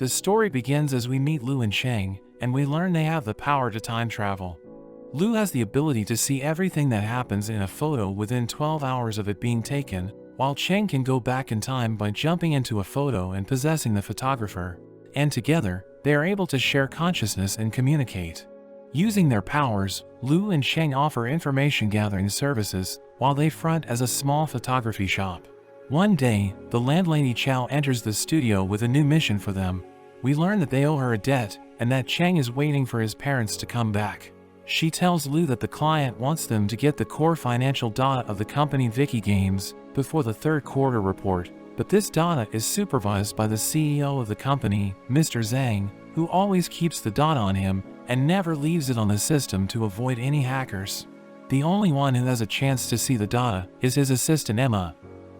The story begins as we meet Lu and Chang, and we learn they have the power to time travel. Lu has the ability to see everything that happens in a photo within 12 hours of it being taken, while Chang can go back in time by jumping into a photo and possessing the photographer. And together, they are able to share consciousness and communicate. Using their powers, Lu and Chang offer information gathering services, while they front as a small photography shop. One day, the landlady Chow enters the studio with a new mission for them. We learn that they owe her a debt, and that Chang is waiting for his parents to come back. She tells Lu that the client wants them to get the core financial data of the company Vicky Games before the third quarter report, but this data is supervised by the CEO of the company, Mr. Zhang, who always keeps the data on him and never leaves it on the system to avoid any hackers. The only one who has a chance to see the data is his assistant Emma.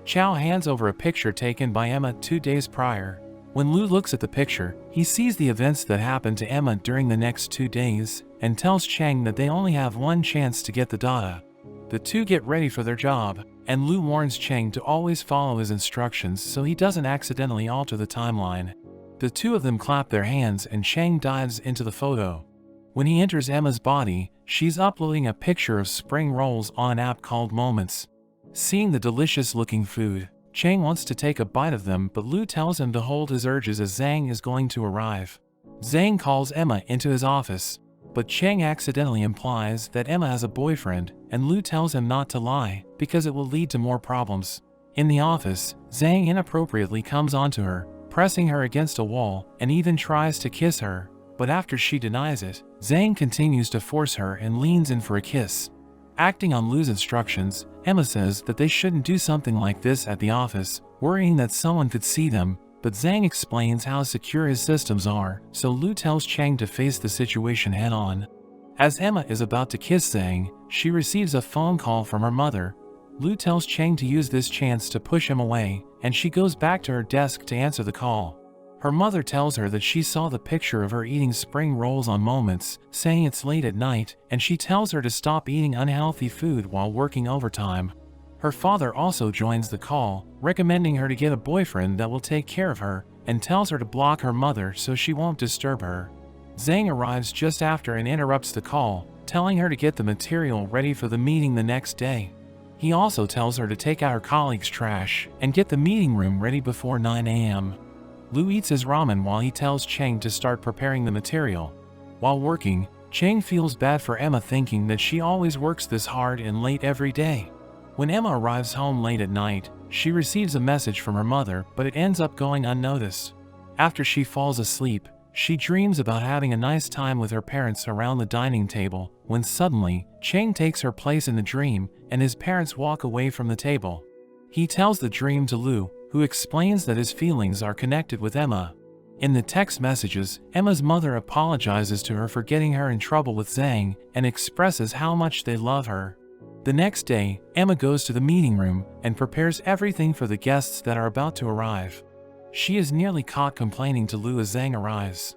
Chow hands over a picture taken by Emma 2 days prior. When Lu looks at the picture, he sees the events that happened to Emma during the next 2 days, and tells Chang that they only have one chance to get the data. The two get ready for their job, and Lu warns Chang to always follow his instructions so he doesn't accidentally alter the timeline. The two of them clap their hands and Chang dives into the photo. When he enters Emma's body, she's uploading a picture of spring rolls on an app called Moments. Seeing the delicious-looking food, Chang wants to take a bite of them, but Lu tells him to hold his urges as Zhang is going to arrive. Zhang calls Emma into his office, but Chang accidentally implies that Emma has a boyfriend, and Lu tells him not to lie, because it will lead to more problems. In the office, Zhang inappropriately comes onto her, pressing her against a wall, and even tries to kiss her, but after she denies it, Zhang continues to force her and leans in for a kiss. Acting on Lu's instructions, Emma says that they shouldn't do something like this at the office, worrying that someone could see them, but Zhang explains how secure his systems are, so Lu tells Chang to face the situation head-on. As Emma is about to kiss Zhang, she receives a phone call from her mother. Lu tells Chang to use this chance to push him away, and she goes back to her desk to answer the call. Her mother tells her that she saw the picture of her eating spring rolls on Moments, saying it's late at night, and she tells her to stop eating unhealthy food while working overtime. Her father also joins the call, recommending her to get a boyfriend that will take care of her, and tells her to block her mother so she won't disturb her. Zhang arrives just after and interrupts the call, telling her to get the material ready for the meeting the next day. He also tells her to take out her colleagues' trash and get the meeting room ready before 9 a.m. Lu eats his ramen while he tells Chang to start preparing the material. While working, Chang feels bad for Emma, thinking that she always works this hard and late every day. When Emma arrives home late at night, she receives a message from her mother, but it ends up going unnoticed. After she falls asleep, she dreams about having a nice time with her parents around the dining table, when suddenly, Chang takes her place in the dream, and his parents walk away from the table. He tells the dream to Lu, who explains that his feelings are connected with Emma. In the text messages, Emma's mother apologizes to her for getting her in trouble with Zhang and expresses how much they love her. The next day, Emma goes to the meeting room and prepares everything for the guests that are about to arrive. She is nearly caught complaining to Lu as Zhang arrives.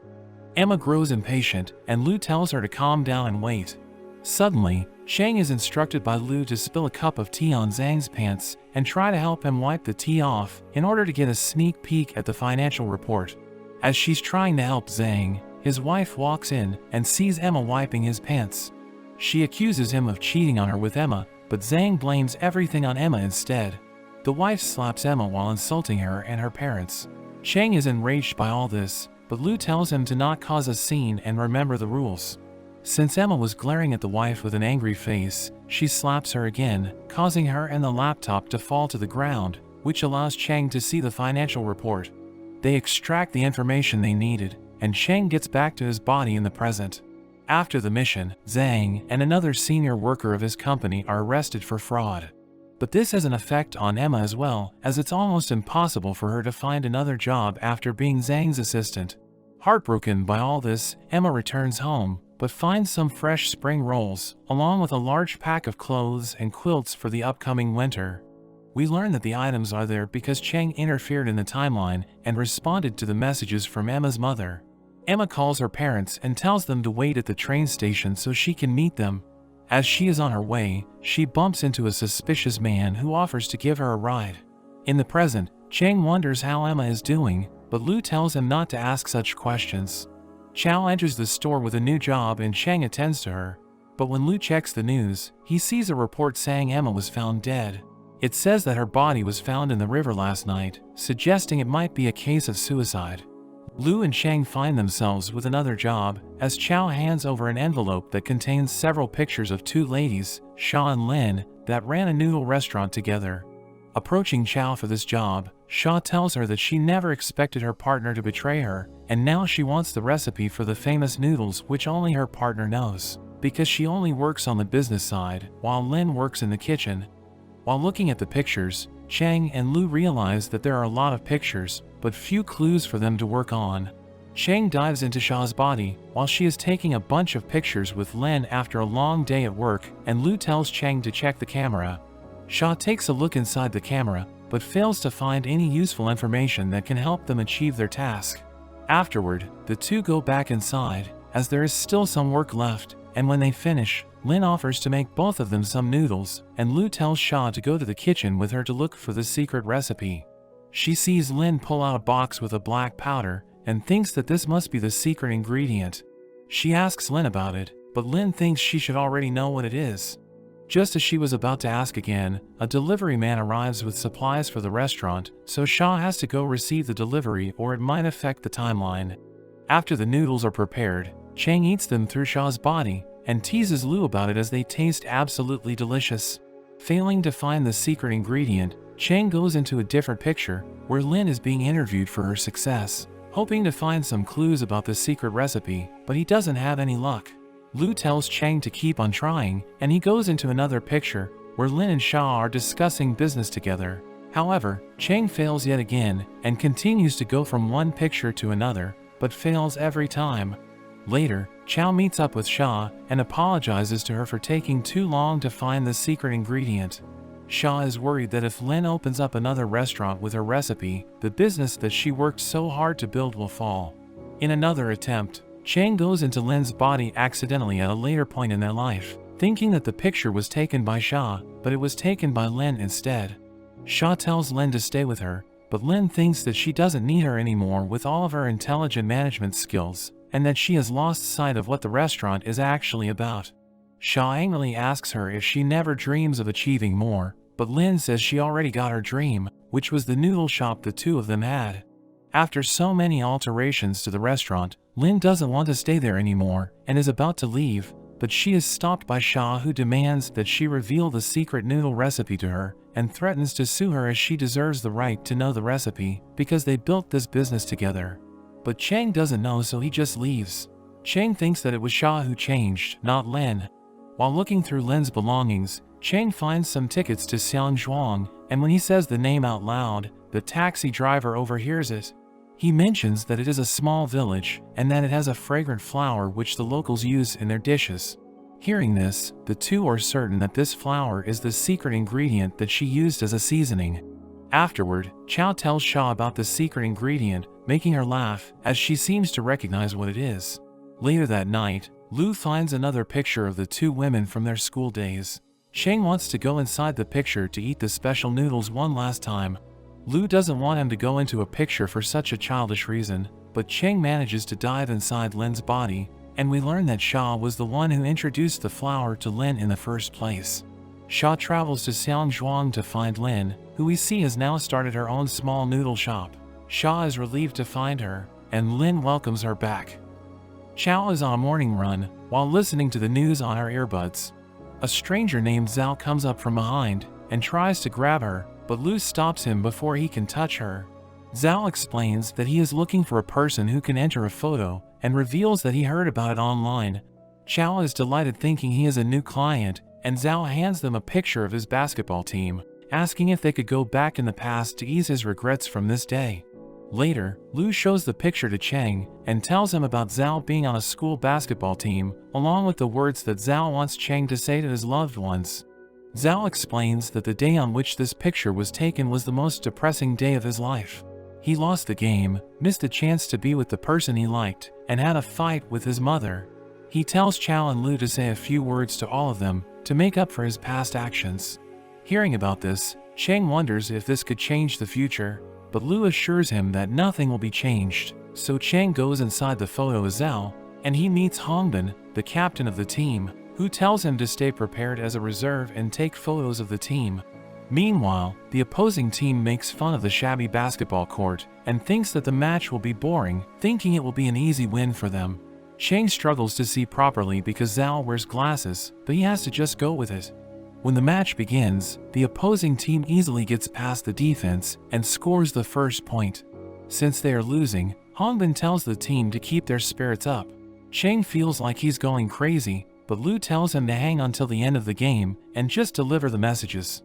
Emma grows impatient, and Lu tells her to calm down and wait. Suddenly, Chang is instructed by Lu to spill a cup of tea on Zhang's pants and try to help him wipe the tea off in order to get a sneak peek at the financial report. As she's trying to help Zhang, his wife walks in and sees Emma wiping his pants. She accuses him of cheating on her with Emma, but Zhang blames everything on Emma instead. The wife slaps Emma while insulting her and her parents. Chang is enraged by all this, but Lu tells him to not cause a scene and remember the rules. Since Emma was glaring at the wife with an angry face, she slaps her again, causing her and the laptop to fall to the ground, which allows Chang to see the financial report. They extract the information they needed, and Chang gets back to his body in the present. After the mission, Zhang and another senior worker of his company are arrested for fraud. But this has an effect on Emma as well, as it's almost impossible for her to find another job after being Zhang's assistant. Heartbroken by all this, Emma returns home, but finds some fresh spring rolls, along with a large pack of clothes and quilts for the upcoming winter. We learn that the items are there because Chang interfered in the timeline and responded to the messages from Emma's mother. Emma calls her parents and tells them to wait at the train station so she can meet them. As she is on her way, she bumps into a suspicious man who offers to give her a ride. In the present, Chang wonders how Emma is doing, but Lu tells him not to ask such questions. Chow enters the store with a new job and Chang attends to her. But when Lu checks the news, he sees a report saying Emma was found dead. It says that her body was found in the river last night, suggesting it might be a case of suicide. Lu and Chang find themselves with another job, as Chow hands over an envelope that contains several pictures of two ladies, Sha and Lin, that ran a noodle restaurant together. Approaching Chow for this job, Sha tells her that she never expected her partner to betray her, and now she wants the recipe for the famous noodles which only her partner knows, because she only works on the business side, while Lin works in the kitchen. While looking at the pictures, Chang and Lu realize that there are a lot of pictures, but few clues for them to work on. Chang dives into Sha's body while she is taking a bunch of pictures with Lin after a long day at work, and Lu tells Chang to check the camera. Sha takes a look inside the camera, but fails to find any useful information that can help them achieve their task. Afterward, the two go back inside, as there is still some work left, and when they finish, Lin offers to make both of them some noodles, and Lu tells Sha to go to the kitchen with her to look for the secret recipe. She sees Lin pull out a box with a black powder, and thinks that this must be the secret ingredient. She asks Lin about it, but Lin thinks she should already know what it is. Just as she was about to ask again, a delivery man arrives with supplies for the restaurant, so Sha has to go receive the delivery or it might affect the timeline. After the noodles are prepared, Chang eats them through Sha's body, and teases Lu about it as they taste absolutely delicious. Failing to find the secret ingredient, Chang goes into a different picture, where Lin is being interviewed for her success, hoping to find some clues about the secret recipe, but he doesn't have any luck. Lu tells Chang to keep on trying, and he goes into another picture, where Lin and Sha are discussing business together. However, Chang fails yet again, and continues to go from one picture to another, but fails every time. Later, Chow meets up with Sha, and apologizes to her for taking too long to find the secret ingredient. Sha is worried that if Lin opens up another restaurant with her recipe, the business that she worked so hard to build will fall. In another attempt, Chang goes into Lin's body accidentally at a later point in their life, thinking that the picture was taken by Sha, but it was taken by Lin instead. Sha tells Lin to stay with her, but Lin thinks that she doesn't need her anymore with all of her intelligent management skills, and that she has lost sight of what the restaurant is actually about. Sha angrily asks her if she never dreams of achieving more, but Lin says she already got her dream, which was the noodle shop the two of them had. After so many alterations to the restaurant, Lin doesn't want to stay there anymore, and is about to leave, but she is stopped by Sha, who demands that she reveal the secret noodle recipe to her, and threatens to sue her as she deserves the right to know the recipe, because they built this business together. But Chang doesn't know, so he just leaves. Chang thinks that it was Sha who changed, not Lin. While looking through Lin's belongings, Chang finds some tickets to Xiangzhuang, and when he says the name out loud, the taxi driver overhears it. He mentions that it is a small village, and that it has a fragrant flower which the locals use in their dishes. Hearing this, the two are certain that this flower is the secret ingredient that she used as a seasoning. Afterward, Chow tells Sha about the secret ingredient, making her laugh, as she seems to recognize what it is. Later that night, Lu finds another picture of the two women from their school days. Chang wants to go inside the picture to eat the special noodles one last time. Lu doesn't want him to go into a picture for such a childish reason, but Chang manages to dive inside Lin's body, and we learn that Sha was the one who introduced the flower to Lin in the first place. Sha travels to Xiangzhuang to find Lin, who we see has now started her own small noodle shop. Sha is relieved to find her, and Lin welcomes her back. Chow is on a morning run, while listening to the news on her earbuds. A stranger named Zhao comes up from behind, and tries to grab her, but Lu stops him before he can touch her. Zhao explains that he is looking for a person who can enter a photo, and reveals that he heard about it online. Chow is delighted, thinking he is a new client, and Zhao hands them a picture of his basketball team, asking if they could go back in the past to ease his regrets from this day. Later, Lu shows the picture to Chang, and tells him about Zhao being on a school basketball team, along with the words that Zhao wants Chang to say to his loved ones. Zhao explains that the day on which this picture was taken was the most depressing day of his life. He lost the game, missed a chance to be with the person he liked, and had a fight with his mother. He tells Chow and Lu to say a few words to all of them, to make up for his past actions. Hearing about this, Chang wonders if this could change the future. but Lu assures him that nothing will be changed. So Chang goes inside the photo as Zhao, and he meets Hongbin, the captain of the team, who tells him to stay prepared as a reserve and take photos of the team. Meanwhile, the opposing team makes fun of the shabby basketball court and thinks that the match will be boring, thinking it will be an easy win for them. Chang struggles to see properly because Zhao wears glasses, but he has to just go with it. When the match begins, the opposing team easily gets past the defense and scores the first point. Since they are losing, Hongbin tells the team to keep their spirits up. Chang feels like he's going crazy, but Lu tells him to hang until the end of the game and just deliver the messages.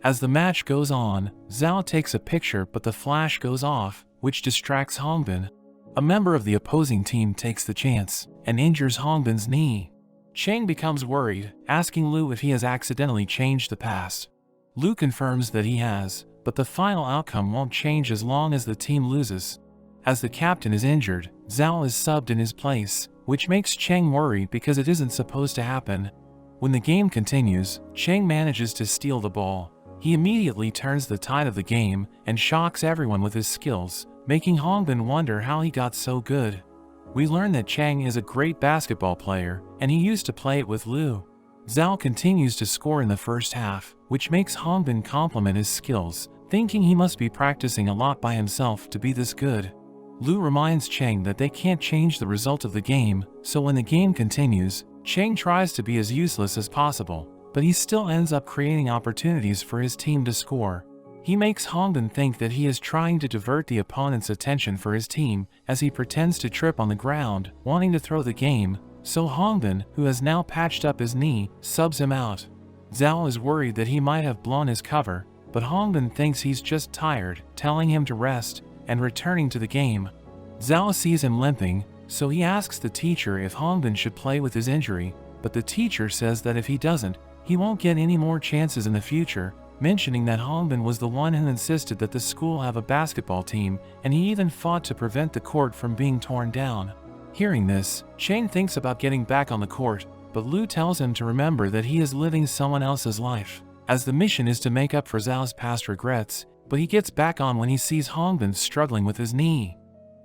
As the match goes on, Zhao takes a picture but the flash goes off, which distracts Hongbin. A member of the opposing team takes the chance and injures Hongbin's knee. Chang becomes worried, asking Lu if he has accidentally changed the past. Lu confirms that he has, but the final outcome won't change as long as the team loses. As the captain is injured, Zhao is subbed in his place, which makes Chang worry because it isn't supposed to happen. When the game continues, Chang manages to steal the ball. He immediately turns the tide of the game and shocks everyone with his skills, making Hongbin wonder how he got so good. We learn that Chang is a great basketball player, and he used to play it with Lu. Zhao continues to score in the first half, which makes Hongbin compliment his skills, thinking he must be practicing a lot by himself to be this good. Lu reminds Chang that they can't change the result of the game, so when the game continues, Chang tries to be as useless as possible, but he still ends up creating opportunities for his team to score. He makes Hongbin think that he is trying to divert the opponent's attention for his team as he pretends to trip on the ground, wanting to throw the game, so Hongbin, who has now patched up his knee, subs him out. Zhao is worried that he might have blown his cover, but Hongbin thinks he's just tired, telling him to rest and returning to the game. Zhao sees him limping, so he asks the teacher if Hongbin should play with his injury, but the teacher says that if he doesn't, he won't get any more chances in the future, mentioning that Hongbin was the one who insisted that the school have a basketball team, and he even fought to prevent the court from being torn down. Hearing this, Chang thinks about getting back on the court, but Lu tells him to remember that he is living someone else's life, as the mission is to make up for Zhao's past regrets, but he gets back on when he sees Hongbin struggling with his knee.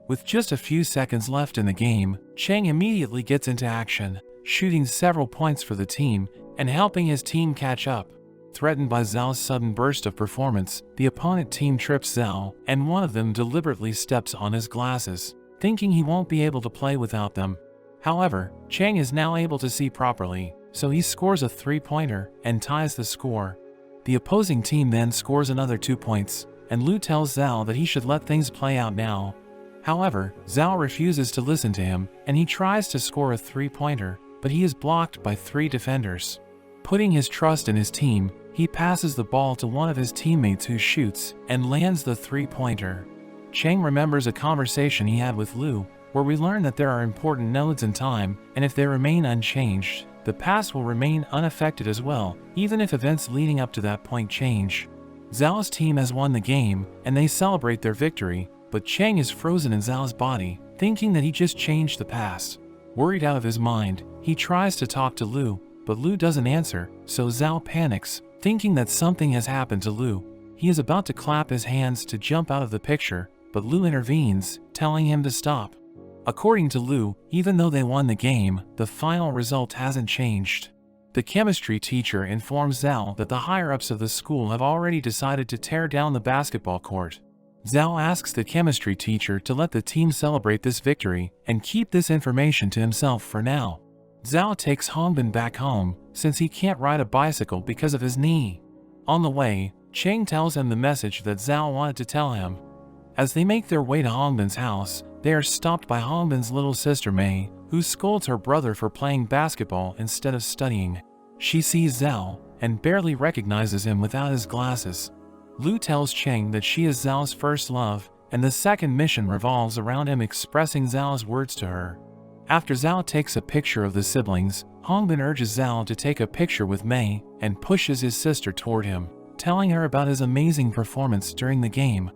With just a few seconds left in the game, Chang immediately gets into action, shooting several points for the team and helping his team catch up. Threatened by Zhao's sudden burst of performance, the opponent team trips Zhao, and one of them deliberately steps on his glasses, thinking he won't be able to play without them. However, Chang is now able to see properly, so he scores a three-pointer and ties the score. The opposing team then scores another 2 points, and Lu tells Zhao that he should let things play out now. However, Zhao refuses to listen to him, and he tries to score a three-pointer, but he is blocked by 3 defenders. Putting his trust in his team, he passes the ball to one of his teammates who shoots and lands the three-pointer. Chang remembers a conversation he had with Lu, where we learn that there are important nodes in time, and if they remain unchanged, the past will remain unaffected as well, even if events leading up to that point change. Zhao's team has won the game, and they celebrate their victory, but Chang is frozen in Zhao's body, thinking that he just changed the past. Worried out of his mind, he tries to talk to Lu, but Lu doesn't answer, so Zhao panics, thinking that something has happened to Lu. He is about to clap his hands to jump out of the picture, but Lu intervenes, telling him to stop. According to Lu, even though they won the game, the final result hasn't changed. The chemistry teacher informs Zhao that the higher-ups of the school have already decided to tear down the basketball court. Zhao asks the chemistry teacher to let the team celebrate this victory and keep this information to himself for now. Zhao takes Hongbin back home, since he can't ride a bicycle because of his knee. On the way, Chang tells him the message that Zhao wanted to tell him. As they make their way to Hongbin's house, they are stopped by Hongbin's little sister Mei, who scolds her brother for playing basketball instead of studying. She sees Zhao, and barely recognizes him without his glasses. Lu tells Chang that she is Zhao's first love, and the second mission revolves around him expressing Zhao's words to her. After Zhao takes a picture of the siblings, Hongbin urges Zhao to take a picture with Mei, and pushes his sister toward him, telling her about his amazing performance during the game.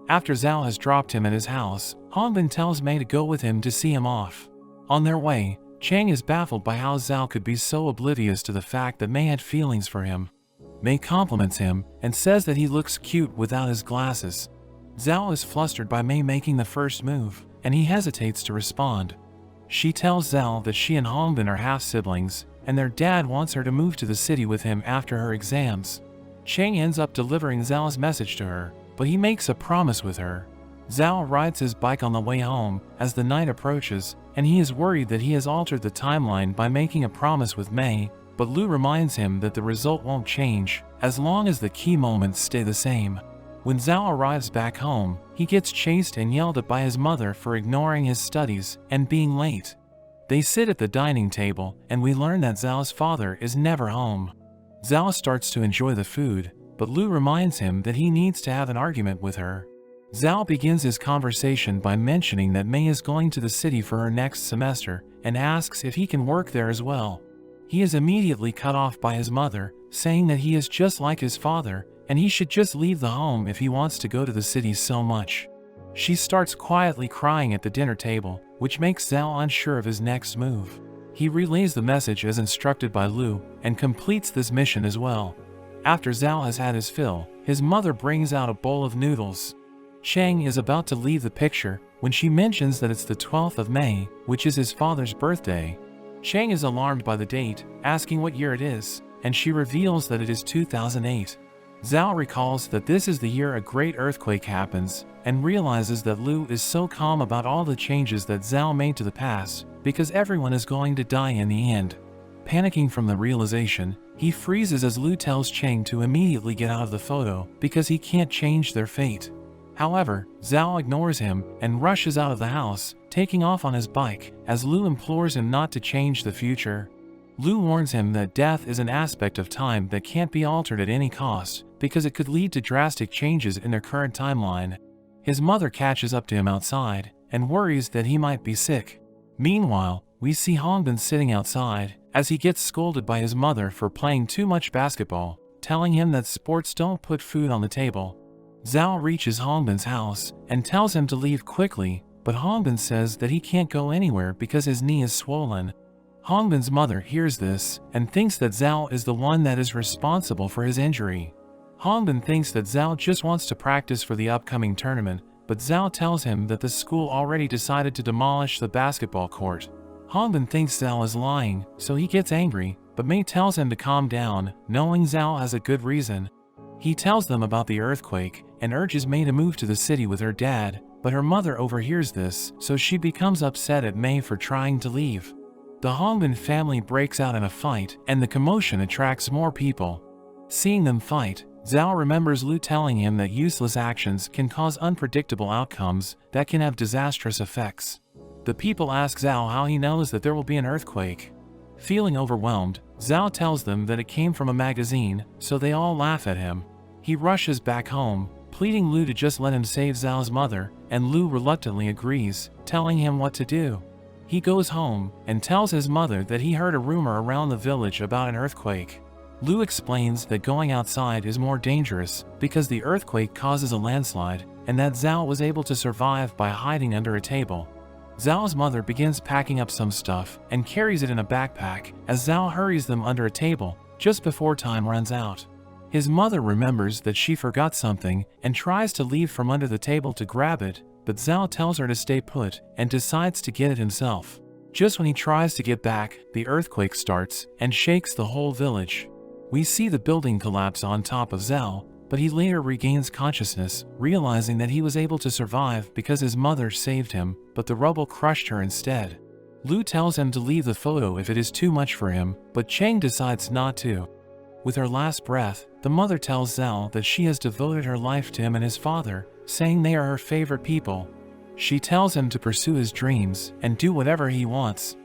After Zhao has dropped him at his house, Hongbin tells Mei to go with him to see him off. On their way, Chang is baffled by how Zhao could be so oblivious to the fact that Mei had feelings for him. Mei compliments him and says that he looks cute without his glasses. Zhao is flustered by Mei making the first move, and he hesitates to respond. She tells Zhao that she and Hongbin are half-siblings, and their dad wants her to move to the city with him after her exams. Cheng ends up delivering Zhao's message to her, but he makes a promise with her. Zhao rides his bike on the way home as the night approaches, and he is worried that he has altered the timeline by making a promise with Mei, but Lu reminds him that the result won't change, as long as the key moments stay the same. When Zhao arrives back home, he gets chased and yelled at by his mother for ignoring his studies and being late. They sit at the dining table, and we learn that Zhao's father is never home. Zhao starts to enjoy the food, but Lu reminds him that he needs to have an argument with her. Zhao begins his conversation by mentioning that Mei is going to the city for her next semester and asks if he can work there as well. He is immediately cut off by his mother, saying that he is just like his father and he should just leave the home if he wants to go to the city so much. She starts quietly crying at the dinner table, which makes Zhao unsure of his next move. He relays the message as instructed by Lu and completes this mission as well. After Zhao has had his fill, his mother brings out a bowl of noodles. Cheng is about to leave the picture when she mentions that it's the 12th of May, which is his father's birthday. Cheng is alarmed by the date, asking what year it is, and she reveals that it is 2008. Zhao recalls that this is the year a great earthquake happens, and realizes that Lu is so calm about all the changes that Zhao made to the past, because everyone is going to die in the end. Panicking from the realization, he freezes as Lu tells Cheng to immediately get out of the photo because he can't change their fate. However, Zhao ignores him and rushes out of the house, taking off on his bike, as Lu implores him not to change the future. Lu warns him that death is an aspect of time that can't be altered at any cost, because it could lead to drastic changes in their current timeline. His mother catches up to him outside, and worries that he might be sick. Meanwhile, we see Hongbin sitting outside, as he gets scolded by his mother for playing too much basketball, telling him that sports don't put food on the table. Zhao reaches Hongbin's house, and tells him to leave quickly, but Hongbin says that he can't go anywhere because his knee is swollen. Hongbin's mother hears this, and thinks that Zhao is the one that is responsible for his injury. Hongbin thinks that Zhao just wants to practice for the upcoming tournament, but Zhao tells him that the school already decided to demolish the basketball court. Hongbin thinks Zhao is lying, so he gets angry, but Mei tells him to calm down, knowing Zhao has a good reason. He tells them about the earthquake, and urges Mei to move to the city with her dad, but her mother overhears this, so she becomes upset at Mei for trying to leave. The Hongbin family breaks out in a fight, and the commotion attracts more people. Seeing them fight, Zhao remembers Lu telling him that useless actions can cause unpredictable outcomes that can have disastrous effects. The people ask Zhao how he knows that there will be an earthquake. Feeling overwhelmed, Zhao tells them that it came from a magazine, so they all laugh at him. He rushes back home, pleading Lu to just let him save Zhao's mother, and Lu reluctantly agrees, telling him what to do. He goes home, and tells his mother that he heard a rumor around the village about an earthquake. Lu explains that going outside is more dangerous because the earthquake causes a landslide, and that Zhao was able to survive by hiding under a table. Zhao's mother begins packing up some stuff and carries it in a backpack as Zhao hurries them under a table just before time runs out. His mother remembers that she forgot something and tries to leave from under the table to grab it, but Zhao tells her to stay put and decides to get it himself. Just when he tries to get back, the earthquake starts and shakes the whole village. We see the building collapse on top of Zhao, but he later regains consciousness, realizing that he was able to survive because his mother saved him, but the rubble crushed her instead. Lu tells him to leave the photo if it is too much for him, but Cheng decides not to. With her last breath, the mother tells Zhao that she has devoted her life to him and his father, saying they are her favorite people. She tells him to pursue his dreams and do whatever he wants.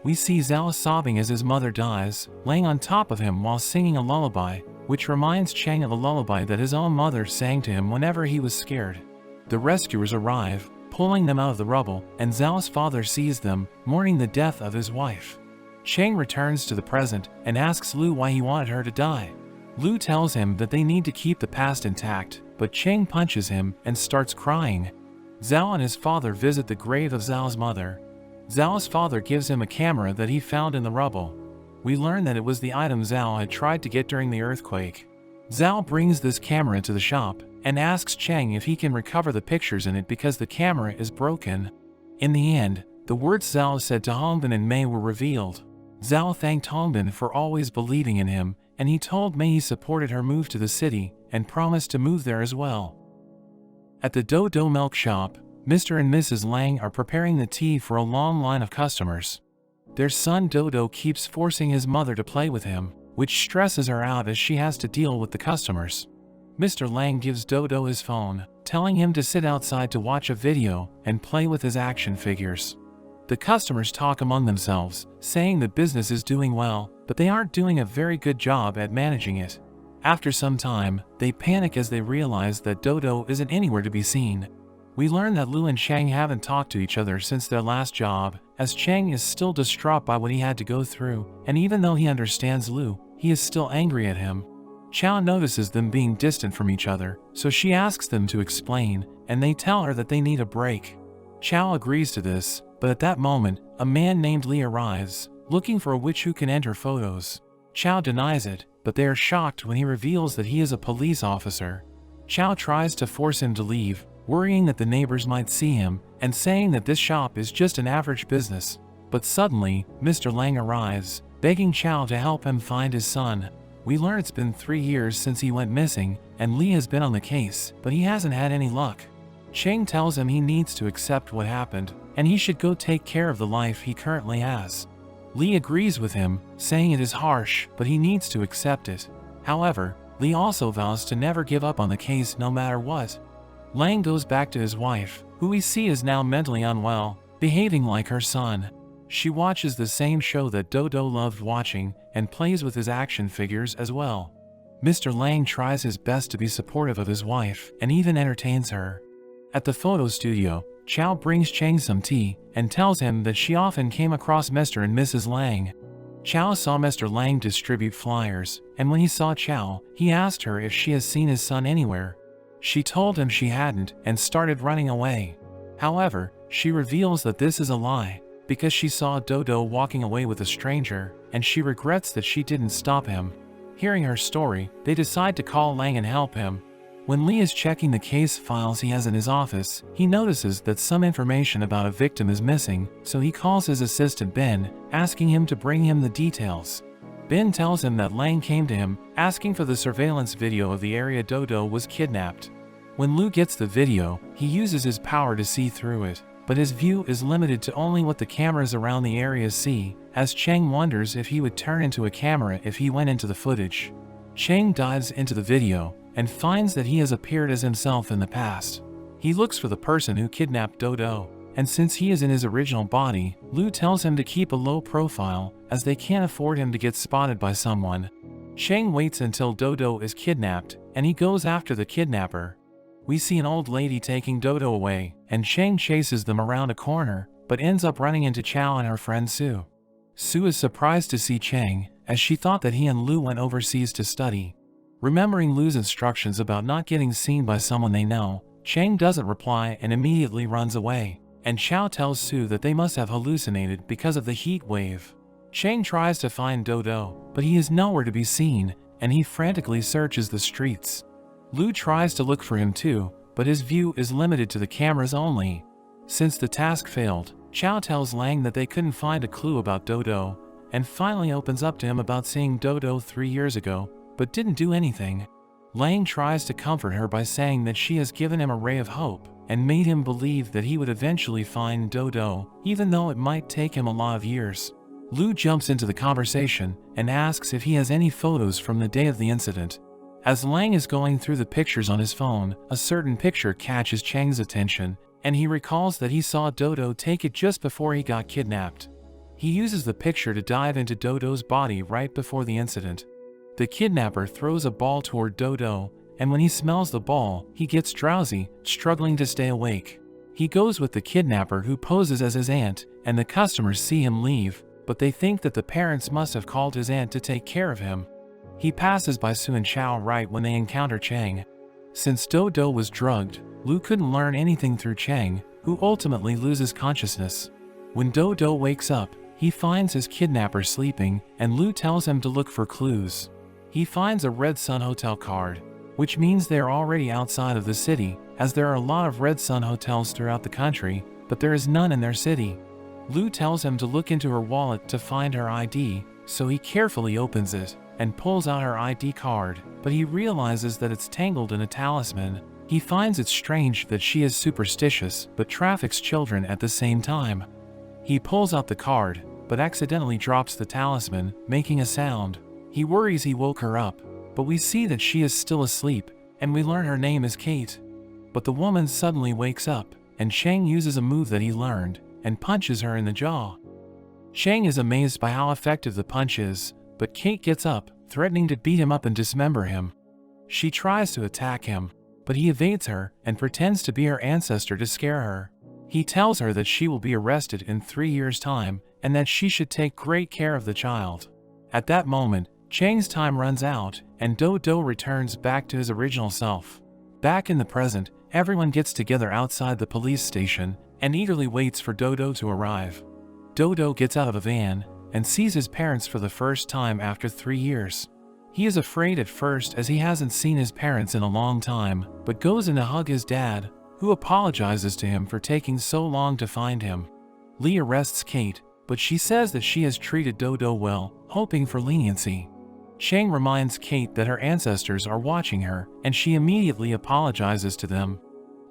We see Zhao sobbing as his mother dies, laying on top of him while singing a lullaby, which reminds Cheng of a lullaby that his own mother sang to him whenever he was scared. The rescuers arrive, pulling them out of the rubble, and Zhao's father sees them, mourning the death of his wife. Cheng returns to the present and asks Lu why he wanted her to die. Lu tells him that they need to keep the past intact, but Cheng punches him and starts crying. Zhao and his father visit the grave of Zhao's mother. Zhao's father gives him a camera that he found in the rubble. We learn that it was the item Zhao had tried to get during the earthquake. Zhao brings this camera to the shop and asks Cheng if he can recover the pictures in it because the camera is broken. In the end, the words Zhao said to Hongbin and Mei were revealed. Zhao thanked Hongbin for always believing in him, and he told Mei he supported her move to the city and promised to move there as well. At the Dodo milk shop, Mr. and Mrs. Lang are preparing the tea for a long line of customers. Their son Dodo keeps forcing his mother to play with him, which stresses her out as she has to deal with the customers. Mr. Lang gives Dodo his phone, telling him to sit outside to watch a video and play with his action figures. The customers talk among themselves, saying the business is doing well, but they aren't doing a very good job at managing it. After some time, they panic as they realize that Dodo isn't anywhere to be seen. We learn that Lu and Cheng haven't talked to each other since their last job, as Cheng is still distraught by what he had to go through, and even though he understands Lu, he is still angry at him. Chao notices them being distant from each other, so she asks them to explain, and they tell her that they need a break. Chao agrees to this, but at that moment, a man named Li arrives, looking for a witch who can enter photos. Chao denies it, but they are shocked when he reveals that he is a police officer. Chao tries to force him to leave, worrying that the neighbors might see him, and saying that this shop is just an average business. But suddenly, Mr. Lang arrives, begging Chao to help him find his son. We learn it's been 3 years since he went missing, and Li has been on the case, but he hasn't had any luck. Cheng tells him he needs to accept what happened, and he should go take care of the life he currently has. Li agrees with him, saying it is harsh, but he needs to accept it. However, Li also vows to never give up on the case no matter what. Lang goes back to his wife, who we see is now mentally unwell, behaving like her son. She watches the same show that Dodo loved watching, and plays with his action figures as well. Mr. Lang tries his best to be supportive of his wife, and even entertains her. At the photo studio, Chao brings Cheng some tea, and tells him that she often came across Mr. and Mrs. Lang. Chao saw Mr. Lang distribute flyers, and when he saw Chao, he asked her if she has seen his son anywhere. She told him she hadn't, and started running away. However, she reveals that this is a lie, because she saw Dodo walking away with a stranger, and she regrets that she didn't stop him. Hearing her story, they decide to call Lang and help him. When Li is checking the case files he has in his office, he notices that some information about a victim is missing, so he calls his assistant Ben, asking him to bring him the details. Ben tells him that Lang came to him, asking for the surveillance video of the area Dodo was kidnapped. When Lu gets the video, he uses his power to see through it, but his view is limited to only what the cameras around the area see, as Cheng wonders if he would turn into a camera if he went into the footage. Cheng dives into the video, and finds that he has appeared as himself in the past. He looks for the person who kidnapped Dodo, and since he is in his original body, Lu tells him to keep a low profile, as they can't afford him to get spotted by someone. Cheng waits until Dodo is kidnapped, and he goes after the kidnapper. We see an old lady taking Dodo away, and Cheng chases them around a corner, but ends up running into Chao and her friend Sue. Sue is surprised to see Cheng, as she thought that he and Lu went overseas to study. Remembering Lu's instructions about not getting seen by someone they know, Cheng doesn't reply and immediately runs away, and Chao tells Sue that they must have hallucinated because of the heat wave. Cheng tries to find Dodo, but he is nowhere to be seen, and he frantically searches the streets. Lu tries to look for him too, but his view is limited to the cameras only. Since the task failed, Chao tells Lang that they couldn't find a clue about Dodo, and finally opens up to him about seeing Dodo 3 years ago, but didn't do anything. Lang tries to comfort her by saying that she has given him a ray of hope, and made him believe that he would eventually find Dodo, even though it might take him a lot of years. Lu jumps into the conversation, and asks if he has any photos from the day of the incident. As Lang is going through the pictures on his phone, a certain picture catches Cheng's attention, and he recalls that he saw Dodo take it just before he got kidnapped. He uses the picture to dive into Dodo's body right before the incident. The kidnapper throws a ball toward Dodo, and when he smells the ball, he gets drowsy, struggling to stay awake. He goes with the kidnapper who poses as his aunt, and the customers see him leave, but they think that the parents must have called his aunt to take care of him. He passes by Sue and Chao right when they encounter Cheng. Since Dodo was drugged, Lu couldn't learn anything through Cheng, who ultimately loses consciousness. When Dodo wakes up, he finds his kidnapper sleeping, and Lu tells him to look for clues. He finds a Red Sun Hotel card, which means they are already outside of the city, as there are a lot of Red Sun hotels throughout the country, but there is none in their city. Lu tells him to look into her wallet to find her ID, so he carefully opens it and pulls out her ID card, but he realizes that it's tangled in a talisman. He finds it strange that she is superstitious but traffics children at the same time. He pulls out the card, but accidentally drops the talisman, making a sound. He worries he woke her up, but we see that she is still asleep, and we learn her name is Kate. But the woman suddenly wakes up, and Chang uses a move that he learned, and punches her in the jaw. Chang is amazed by how effective the punch is, but Kate gets up, threatening to beat him up and dismember him. She tries to attack him, but he evades her and pretends to be her ancestor to scare her. He tells her that she will be arrested in 3 years' time, and that she should take great care of the child. At that moment, Chang's time runs out, and Dodo returns back to his original self. Back in the present, everyone gets together outside the police station and eagerly waits for Dodo to arrive. Dodo gets out of a van and sees his parents for the first time after 3 years. He is afraid at first as he hasn't seen his parents in a long time, but goes in to hug his dad, who apologizes to him for taking so long to find him. Lee arrests Kate, but she says that she has treated Dodo well, hoping for leniency. Chang reminds Kate that her ancestors are watching her, and she immediately apologizes to them.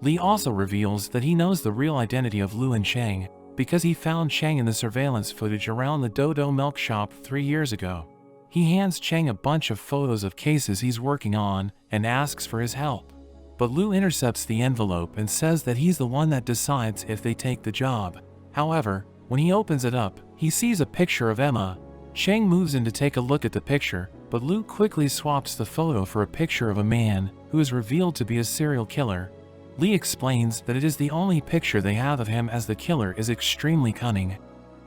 Lee also reveals that he knows the real identity of Lu and Chang, because he found Chang in the surveillance footage around the Dodo milk shop 3 years ago. He hands Chang a bunch of photos of cases he's working on and asks for his help. But Lu intercepts the envelope and says that he's the one that decides if they take the job. However, when he opens it up, he sees a picture of Emma. Chang moves in to take a look at the picture, but Lu quickly swaps the photo for a picture of a man who is revealed to be a serial killer. Lee explains that it is the only picture they have of him, as the killer is extremely cunning.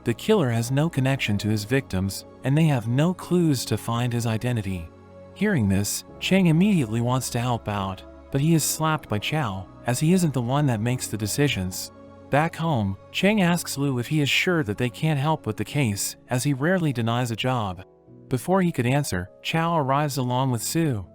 The killer has no connection to his victims, and they have no clues to find his identity. Hearing this, Chang immediately wants to help out, but he is slapped by Chow, as he isn't the one that makes the decisions. Back home, Chang asks Lu if he is sure that they can't help with the case, as he rarely denies a job. Before he could answer, Chow arrives along with Sue.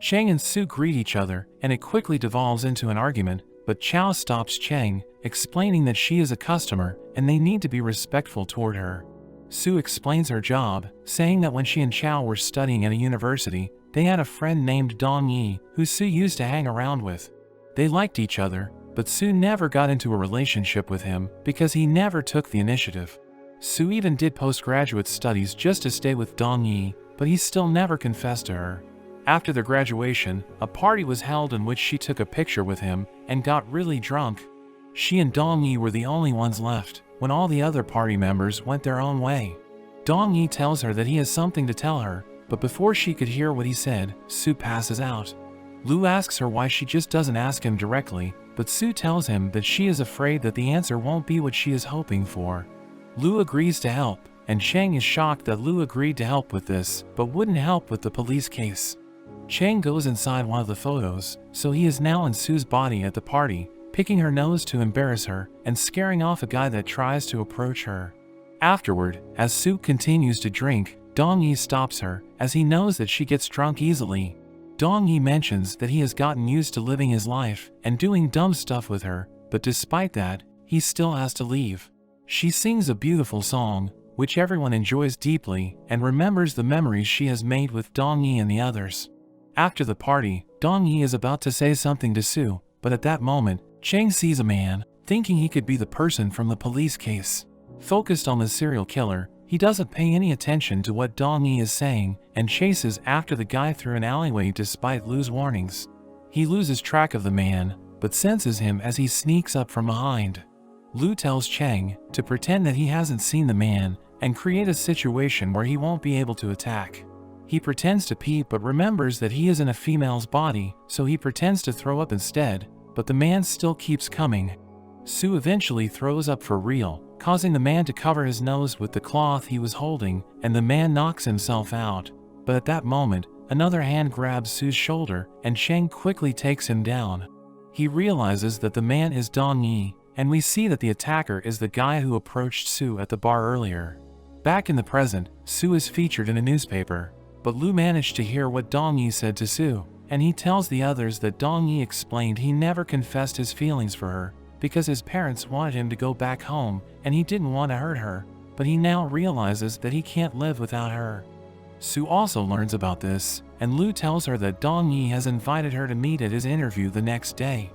Chang and Sue greet each other, and it quickly devolves into an argument, but Chow stops Chang, explaining that she is a customer and they need to be respectful toward her. Sue explains her job, saying that when she and Chow were studying at a university, they had a friend named Donghua who Sue used to hang around with. They liked each other, but Sue never got into a relationship with him because he never took the initiative. Sue even did postgraduate studies just to stay with Donghua, but he still never confessed to her. After their graduation, a party was held in which she took a picture with him and got really drunk. She and Donghua were the only ones left when all the other party members went their own way. Donghua tells her that he has something to tell her, but before she could hear what he said, Sue passes out. Lu asks her why she just doesn't ask him directly, but Sue tells him that she is afraid that the answer won't be what she is hoping for. Lu agrees to help, and Chang is shocked that Lu agreed to help with this, but wouldn't help with the police case. Chang goes inside one of the photos, so he is now in Sue's body at the party, picking her nose to embarrass her and scaring off a guy that tries to approach her. Afterward, as Sue continues to drink, Donghua stops her, as he knows that she gets drunk easily. Donghua mentions that he has gotten used to living his life and doing dumb stuff with her, but despite that, he still has to leave. She sings a beautiful song, which everyone enjoys deeply, and remembers the memories she has made with Donghua and the others. After the party, Donghua is about to say something to Sue, but at that moment, Chang sees a man, thinking he could be the person from the police case. Focused on the serial killer, he doesn't pay any attention to what Donghua is saying and chases after the guy through an alleyway despite Lu's warnings. He loses track of the man, but senses him as he sneaks up from behind. Lu tells Chang to pretend that he hasn't seen the man and create a situation where he won't be able to attack. He pretends to pee but remembers that he is in a female's body, so he pretends to throw up instead, but the man still keeps coming. Sue eventually throws up for real, causing the man to cover his nose with the cloth he was holding, and the man knocks himself out. But at that moment, another hand grabs Sue's shoulder, and Chang quickly takes him down. He realizes that the man is Donghua, and we see that the attacker is the guy who approached Sue at the bar earlier. Back in the present, Sue is featured in a newspaper. but Lu managed to hear what Dong-yi said to Sue, and he tells the others that Dong-yi explained he never confessed his feelings for her because his parents wanted him to go back home and he didn't want to hurt her, but he now realizes that he can't live without her. Sue also learns about this, and Lu tells her that Dong-yi has invited her to meet at his interview the next day.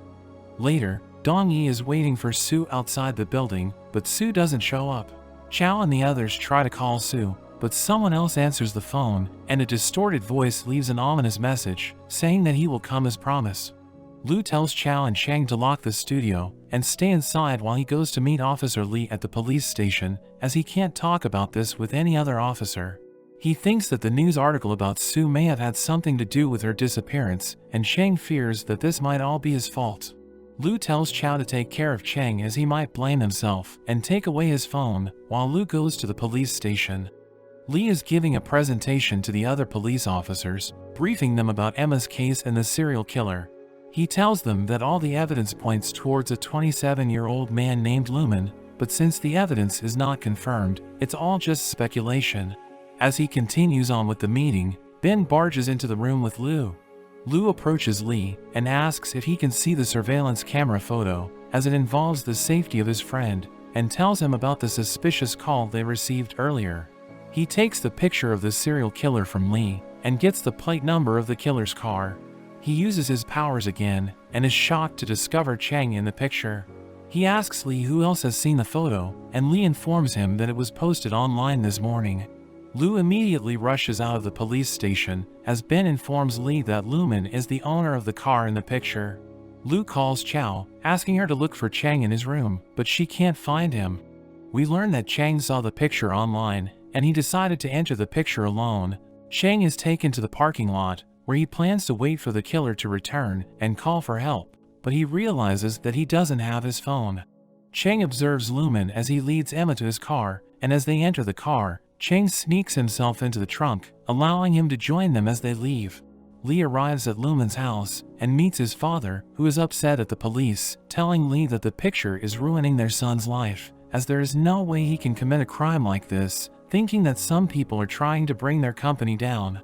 Later, Dong-yi is waiting for Sue outside the building, but Sue doesn't show up. Chow and the others try to call Sue, but someone else answers the phone, and a distorted voice leaves an ominous message, saying that he will come as promised. Lu tells Chow and Chang to lock the studio and stay inside while he goes to meet Officer Lee at the police station, as he can't talk about this with any other officer. He thinks that the news article about Sue may have had something to do with her disappearance, and Chang fears that this might all be his fault. Lu tells Chow to take care of Chang as he might blame himself and take away his phone, while Lu goes to the police station. Lee is giving a presentation to the other police officers, briefing them about Emma's case and the serial killer. He tells them that all the evidence points towards a 27-year-old man named Lumen, but since the evidence is not confirmed, it's all just speculation. As he continues on with the meeting, Ben barges into the room with Lu. Lu approaches Lee and asks if he can see the surveillance camera photo, as it involves the safety of his friend, and tells him about the suspicious call they received earlier. He takes the picture of the serial killer from Lee and gets the plate number of the killer's car. He uses his powers again and is shocked to discover Chang in the picture. He asks Lee who else has seen the photo, and Lee informs him that it was posted online this morning. Lu immediately rushes out of the police station as Ben informs Lee that Lumen is the owner of the car in the picture. Lu calls Chow, asking her to look for Chang in his room, but she can't find him. We learn that Chang saw the picture online, and he decided to enter the picture alone. Chang is taken to the parking lot, where he plans to wait for the killer to return and call for help, but he realizes that he doesn't have his phone. Chang observes Lumen as he leads Emma to his car, and as they enter the car, Chang sneaks himself into the trunk, allowing him to join them as they leave. Lee arrives at Lumen's house and meets his father, who is upset at the police, telling Lee that the picture is ruining their son's life, as there is no way he can commit a crime like this, thinking that some people are trying to bring their company down.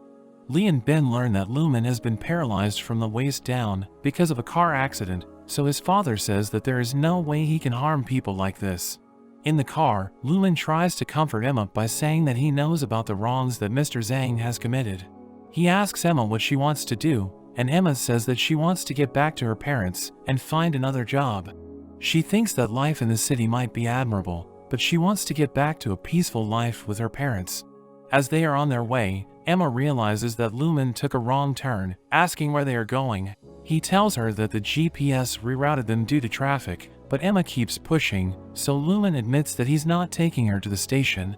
Lee and Ben learn that Lumen has been paralyzed from the waist down because of a car accident, so his father says that there is no way he can harm people like this. In the car, Lumen tries to comfort Emma by saying that he knows about the wrongs that Mr. Zhang has committed. He asks Emma what she wants to do, and Emma says that she wants to get back to her parents and find another job. She thinks that life in the city might be admirable, but she wants to get back to a peaceful life with her parents. As they are on their way, Emma realizes that Lumen took a wrong turn, asking where they are going. He tells her that the GPS rerouted them due to traffic, but Emma keeps pushing, so Lumen admits that he's not taking her to the station.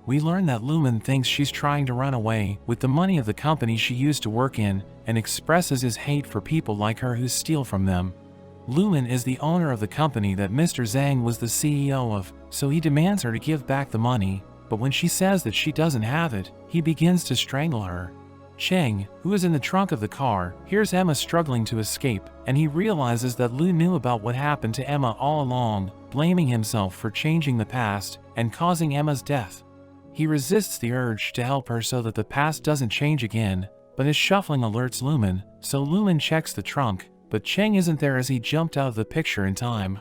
We learn that Lumen thinks she's trying to run away with the money of the company she used to work in, and expresses his hate for people like her who steal from them. Lumen is the owner of the company that Mr. Zhang was the CEO of, so he demands her to give back the money, but when she says that she doesn't have it, he begins to strangle her. Chang, who is in the trunk of the car, hears Emma struggling to escape, and he realizes that Lu knew about what happened to Emma all along, blaming himself for changing the past and causing Emma's death. He resists the urge to help her so that the past doesn't change again, but his shuffling alerts Lumen, so Lumen checks the trunk, but Chang isn't there as he jumped out of the picture in time.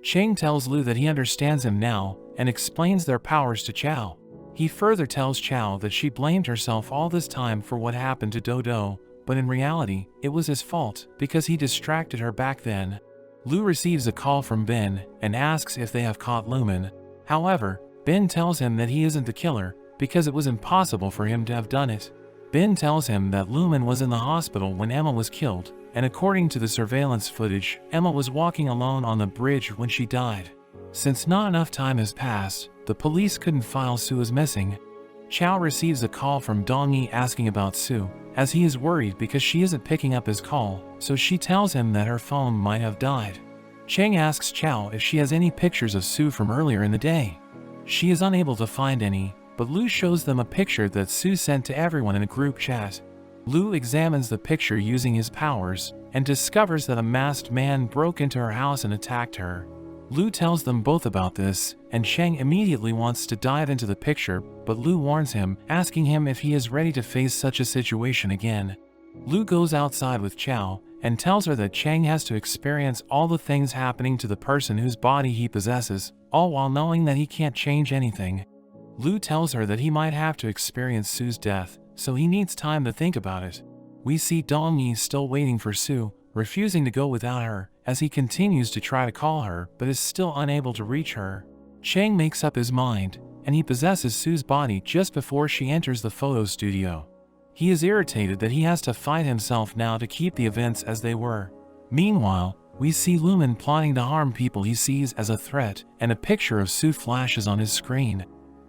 Chang tells Lu that he understands him now, and explains their powers to Chow. He further tells Chow that she blamed herself all this time for what happened to Dodo, but in reality, it was his fault because he distracted her back then. Lu receives a call from Ben and asks if they have caught Lumen. However, Ben tells him that he isn't the killer because it was impossible for him to have done it. Ben tells him that Lumen was in the hospital when Emma was killed, and according to the surveillance footage, Emma was walking alone on the bridge when she died. Since not enough time has passed, the police couldn't file Sue as missing. Chow receives a call from Dong-yi asking about Sue, as he is worried because she isn't picking up his call, so she tells him that her phone might have died. Chang asks Chow if she has any pictures of Sue from earlier in the day. She is unable to find any, but Lu shows them a picture that Sue sent to everyone in a group chat. Lu examines the picture using his powers, and discovers that a masked man broke into her house and attacked her. Lu tells them both about this, and Chang immediately wants to dive into the picture, but Lu warns him, asking him if he is ready to face such a situation again. Lu goes outside with Chow, and tells her that Chang has to experience all the things happening to the person whose body he possesses, all while knowing that he can't change anything. Lu tells her that he might have to experience Su's death, so he needs time to think about it. We see Donghua still waiting for Su, refusing to go without her, as he continues to try to call her but is still unable to reach her. Chang makes up his mind, and he possesses Su's body just before she enters the photo studio. He is irritated that he has to fight himself now to keep the events as they were. Meanwhile, we see Lumen plotting to harm people he sees as a threat, and a picture of Su flashes on his screen.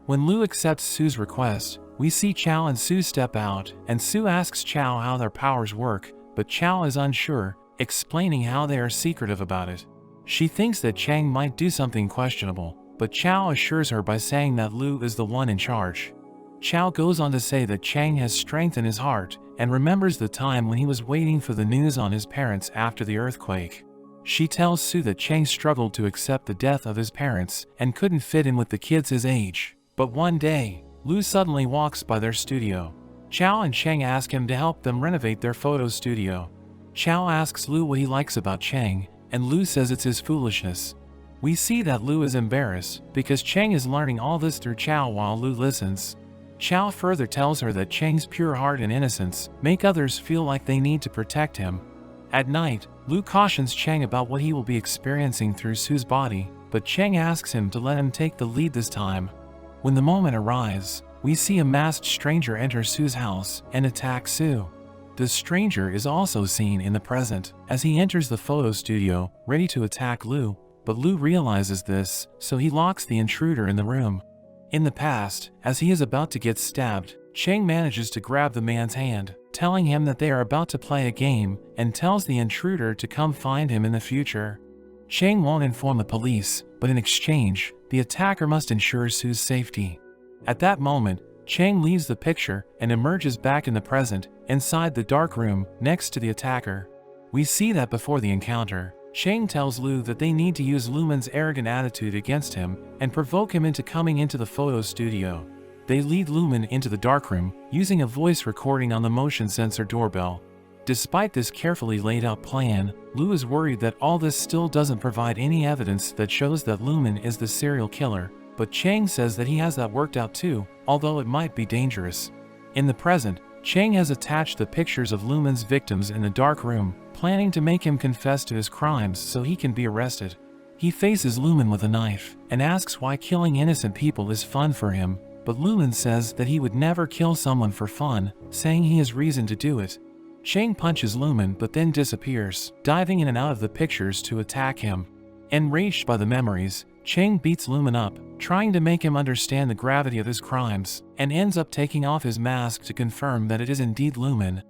When Lu accepts Su's request, we see Chow and Su step out, and Su asks Chow how their powers work, but Chow is unsure, explaining how they are secretive about it. She thinks that Chang might do something questionable, but Chow assures her by saying that Lu is the one in charge. Chow goes on to say that Chang has strength in his heart, and remembers the time when he was waiting for the news on his parents after the earthquake. She tells Su that Chang struggled to accept the death of his parents, and couldn't fit in with the kids his age. But one day, Lu suddenly walks by their studio. Chow and Chang ask him to help them renovate their photo studio. Chow asks Lu what he likes about Chang, and Lu says it's his foolishness. We see that Lu is embarrassed, because Chang is learning all this through Chow while Lu listens. Chow further tells her that Chang's pure heart and innocence make others feel like they need to protect him. At night, Lu cautions Chang about what he will be experiencing through Su's body, but Chang asks him to let him take the lead this time. When the moment arrives, we see a masked stranger enter Su's house and attack Su. The stranger is also seen in the present, as he enters the photo studio, ready to attack Lu, but Lu realizes this, so he locks the intruder in the room. In the past, as he is about to get stabbed, Chang manages to grab the man's hand, telling him that they are about to play a game, and tells the intruder to come find him in the future. Chang won't inform the police, but in exchange, the attacker must ensure Su's safety. At that moment, Chang leaves the picture and emerges back in the present, inside the dark room next to the attacker. We see that before the encounter, Chang tells Lu that they need to use Lumen's arrogant attitude against him and provoke him into coming into the photo studio. They lead Lumen into the darkroom, using a voice recording on the motion sensor doorbell. Despite this carefully laid out plan, Lu is worried that all this still doesn't provide any evidence that shows that Lumen is the serial killer, but Chang says that he has that worked out too, although it might be dangerous. In the present, Chang has attached the pictures of Lumen's victims in the dark room, planning to make him confess to his crimes so he can be arrested. He faces Lumen with a knife, and asks why killing innocent people is fun for him, but Lumen says that he would never kill someone for fun, saying he has reason to do it. Chang punches Lumen but then disappears, diving in and out of the pictures to attack him. Enraged by the memories, Chang beats Lumen up, trying to make him understand the gravity of his crimes, and ends up taking off his mask to confirm that it is indeed Lumen.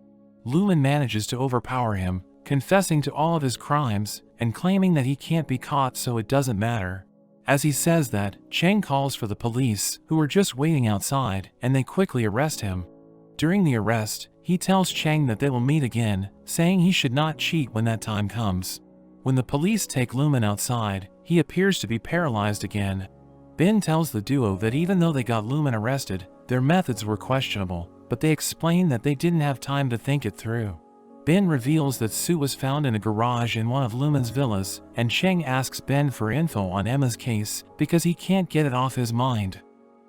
Lumen manages to overpower him, confessing to all of his crimes, and claiming that he can't be caught so it doesn't matter. As he says that, Chang calls for the police, who are just waiting outside, and they quickly arrest him. During the arrest, he tells Chang that they will meet again, saying he should not cheat when that time comes. When the police take Lumen outside, he appears to be paralyzed again. Ben tells the duo that even though they got Lumen arrested, their methods were questionable, but they explain that they didn't have time to think it through. Ben reveals that Su was found in a garage in one of Lumen's villas, and Chang asks Ben for info on Emma's case because he can't get it off his mind.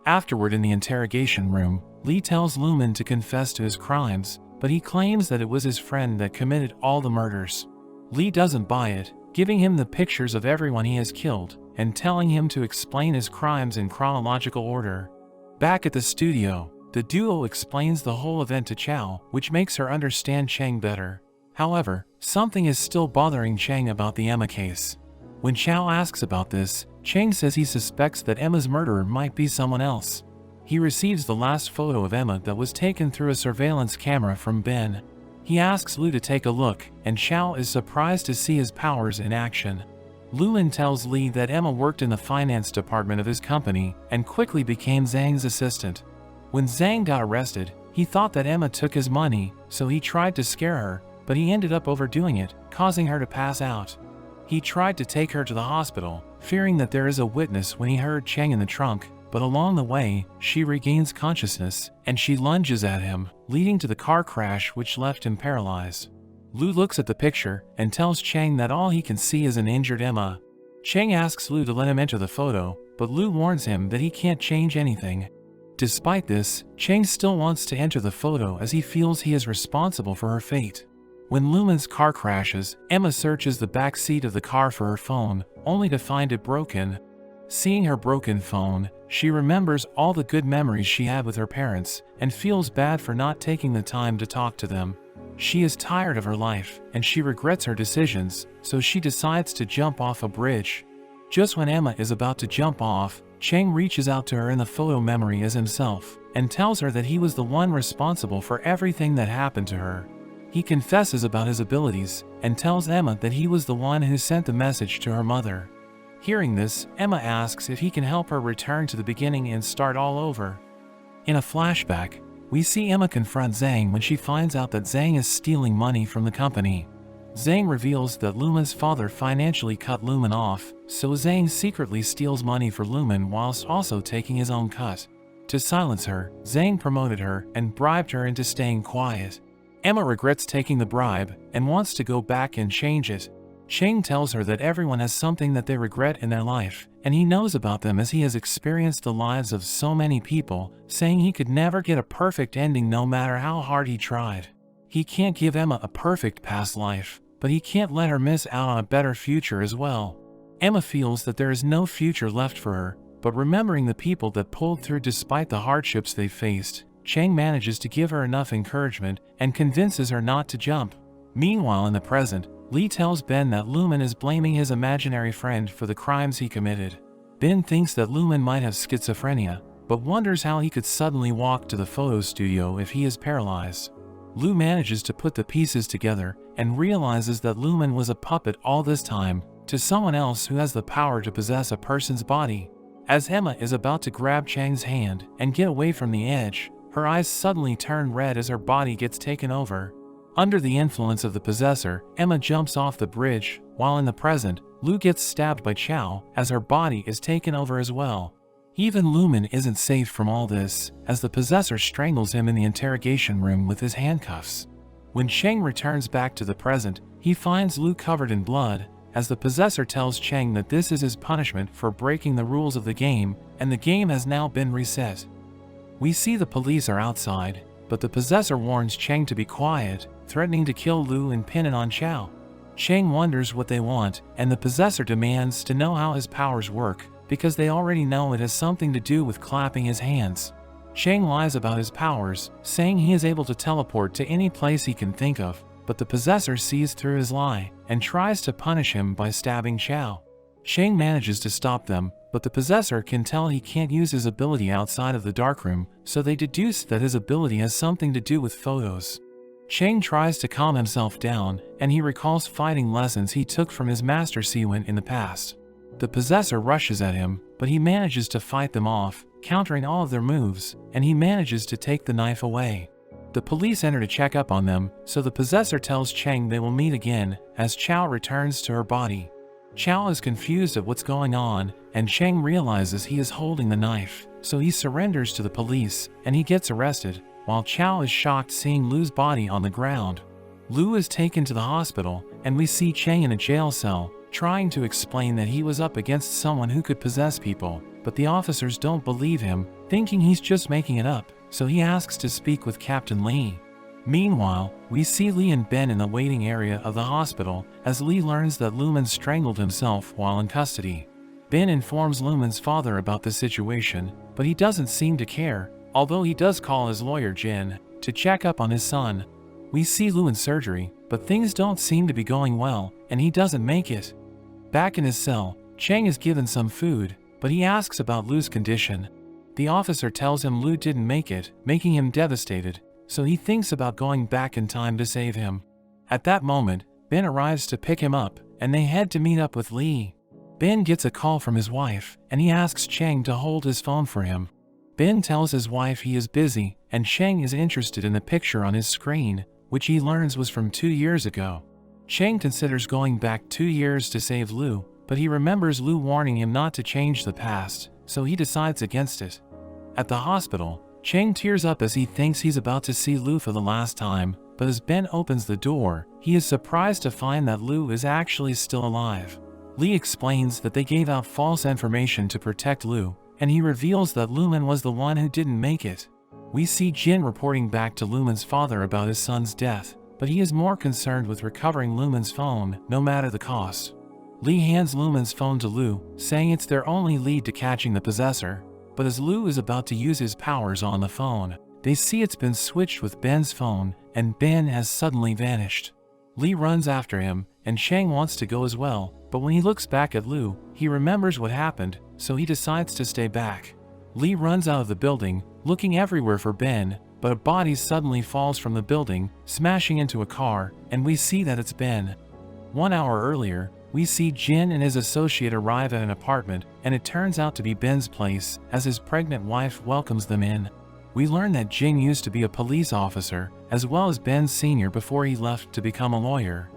Afterward in the interrogation room, Lee tells Lumen to confess to his crimes, but he claims that it was his friend that committed all the murders. Lee doesn't buy it, giving him the pictures of everyone he has killed, and telling him to explain his crimes in chronological order. Back at the studio, the duo explains the whole event to Chow, which makes her understand Chang better. However, something is still bothering Chang about the Emma case. When Chow asks about this, Chang says he suspects that Emma's murderer might be someone else. He receives the last photo of Emma that was taken through a surveillance camera from Ben. He asks Lu to take a look, and Chow is surprised to see his powers in action. Lumen tells Lee that Emma worked in the finance department of his company and quickly became Zhang's assistant. When Zhang got arrested, he thought that Emma took his money, so he tried to scare her, but he ended up overdoing it, causing her to pass out. He tried to take her to the hospital, fearing that there is a witness when he heard Chang in the trunk, but along the way, she regains consciousness, and she lunges at him, leading to the car crash which left him paralyzed. Lu looks at the picture, and tells Chang that all he can see is an injured Emma. Chang asks Lu to let him enter the photo, but Lu warns him that he can't change anything. Despite this, Chang still wants to enter the photo as he feels he is responsible for her fate. When Lumen's car crashes, Emma searches the back seat of the car for her phone, only to find it broken. Seeing her broken phone, she remembers all the good memories she had with her parents, and feels bad for not taking the time to talk to them. She is tired of her life, and she regrets her decisions, so she decides to jump off a bridge. Just when Emma is about to jump off, Chang reaches out to her in the photo memory as himself, and tells her that he was the one responsible for everything that happened to her. He confesses about his abilities, and tells Emma that he was the one who sent the message to her mother. Hearing this, Emma asks if he can help her return to the beginning and start all over. In a flashback, we see Emma confront Zhang when she finds out that Zhang is stealing money from the company. Zhang reveals that Lumen's father financially cut Lumen off, so Zhang secretly steals money for Lumen whilst also taking his own cut. To silence her, Zhang promoted her and bribed her into staying quiet. Emma regrets taking the bribe and wants to go back and change it. Chang tells her that everyone has something that they regret in their life, and he knows about them as he has experienced the lives of so many people, saying he could never get a perfect ending no matter how hard he tried. He can't give Emma a perfect past life, but he can't let her miss out on a better future as well. Emma feels that there is no future left for her, but remembering the people that pulled through despite the hardships they faced, Chang manages to give her enough encouragement and convinces her not to jump. Meanwhile in the present, Lee tells Ben that Lumen is blaming his imaginary friend for the crimes he committed. Ben thinks that Lumen might have schizophrenia, but wonders how he could suddenly walk to the photo studio if he is paralyzed. Lu manages to put the pieces together and realizes that Lumen was a puppet all this time to someone else who has the power to possess a person's body. As Emma is about to grab Chang's hand and get away from the edge, her eyes suddenly turn red as her body gets taken over. Under the influence of the possessor, Emma jumps off the bridge, while in the present, Lu gets stabbed by Chow as her body is taken over as well. Even Lumen isn't safe from all this, as the possessor strangles him in the interrogation room with his handcuffs. When Chang returns back to the present, he finds Lu covered in blood, as the possessor tells Chang that this is his punishment for breaking the rules of the game, and the game has now been reset. We see the police are outside, but the possessor warns Chang to be quiet, threatening to kill Lu and pin it on Chow. Chang wonders what they want, and the possessor demands to know how his powers work, because they already know it has something to do with clapping his hands. Chang lies about his powers, saying he is able to teleport to any place he can think of, but the possessor sees through his lie and tries to punish him by stabbing Chow. Chang manages to stop them, but the possessor can tell he can't use his ability outside of the darkroom, so they deduce that his ability has something to do with photos. Chang tries to calm himself down, and he recalls fighting lessons he took from his master Siwen in the past. The possessor rushes at him, but he manages to fight them off, countering all of their moves, and he manages to take the knife away. The police enter to check up on them, so the possessor tells Chang they will meet again, as Chow returns to her body. Chow is confused at what's going on, and Chang realizes he is holding the knife, so he surrenders to the police, and he gets arrested, while Chow is shocked seeing Lu's body on the ground. Lu is taken to the hospital, and we see Chang in a jail cell, trying to explain that he was up against someone who could possess people, but the officers don't believe him, thinking he's just making it up, so he asks to speak with Captain Lee. Meanwhile, we see Lee and Ben in the waiting area of the hospital, as Lee learns that Lumen strangled himself while in custody. Ben informs Lumen's father about the situation, but he doesn't seem to care, although he does call his lawyer Jin to check up on his son. We see Lu in surgery, but things don't seem to be going well, and he doesn't make it. Back in his cell, Chang is given some food, but he asks about Lu's condition. The officer tells him Lu didn't make it, making him devastated, so he thinks about going back in time to save him. At that moment, Ben arrives to pick him up, and they head to meet up with Lee. Ben gets a call from his wife, and he asks Chang to hold his phone for him. Ben tells his wife he is busy, and Chang is interested in the picture on his screen, which he learns was from 2 years ago. Chang considers going back 2 years to save Lu, but he remembers Lu warning him not to change the past, so he decides against it. At the hospital, Chang tears up as he thinks he's about to see Lu for the last time, but as Ben opens the door, he is surprised to find that Lu is actually still alive. Lee explains that they gave out false information to protect Lu, and he reveals that Lumen was the one who didn't make it. We see Jin reporting back to Lumen's father about his son's death, but he is more concerned with recovering Lumen's phone, no matter the cost. Lee hands Lumen's phone to Lu, saying it's their only lead to catching the possessor, but as Lu is about to use his powers on the phone, they see it's been switched with Ben's phone, and Ben has suddenly vanished. Lee runs after him, and Chang wants to go as well, but when he looks back at Lu, he remembers what happened, so he decides to stay back. Lee runs out of the building, looking everywhere for Ben, but a body suddenly falls from the building, smashing into a car, and we see that it's Ben. 1 hour earlier, we see Jin and his associate arrive at an apartment, and it turns out to be Ben's place, as his pregnant wife welcomes them in. We learn that Jin used to be a police officer, as well as Ben's senior before he left to become a lawyer.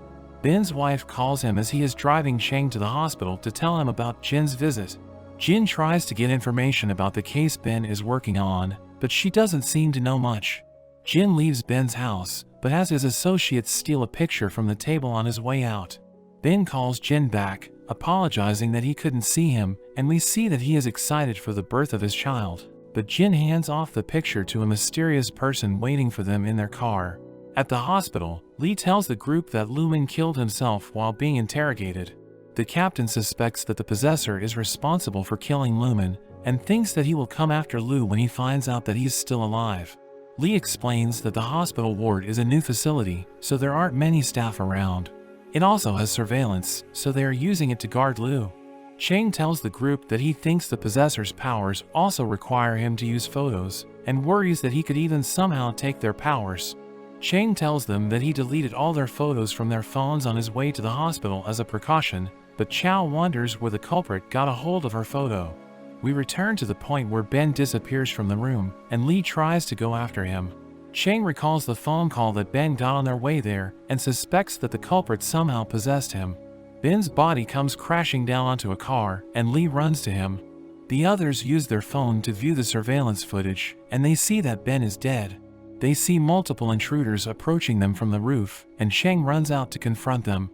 Ben's wife calls him as he is driving Chang to the hospital to tell him about Jin's visit. Jin tries to get information about the case Ben is working on, but she doesn't seem to know much. Jin leaves Ben's house, but has his associates steal a picture from the table on his way out. Ben calls Jin back, apologizing that he couldn't see him, and we see that he is excited for the birth of his child. But Jin hands off the picture to a mysterious person waiting for them in their car. At the hospital, Lee tells the group that Lumen killed himself while being interrogated. The captain suspects that the possessor is responsible for killing Lumen, and thinks that he will come after Lu when he finds out that he's still alive. Lee explains that the hospital ward is a new facility, so there aren't many staff around. It also has surveillance, so they are using it to guard Lu. Chang tells the group that he thinks the possessor's powers also require him to use photos, and worries that he could even somehow take their powers. Chang tells them that he deleted all their photos from their phones on his way to the hospital as a precaution, but Chow wonders where the culprit got a hold of her photo. We return to the point where Ben disappears from the room, and Lee tries to go after him. Chang recalls the phone call that Ben got on their way there, and suspects that the culprit somehow possessed him. Ben's body comes crashing down onto a car, and Lee runs to him. The others use their phone to view the surveillance footage, and they see that Ben is dead. They see multiple intruders approaching them from the roof, and Chang runs out to confront them.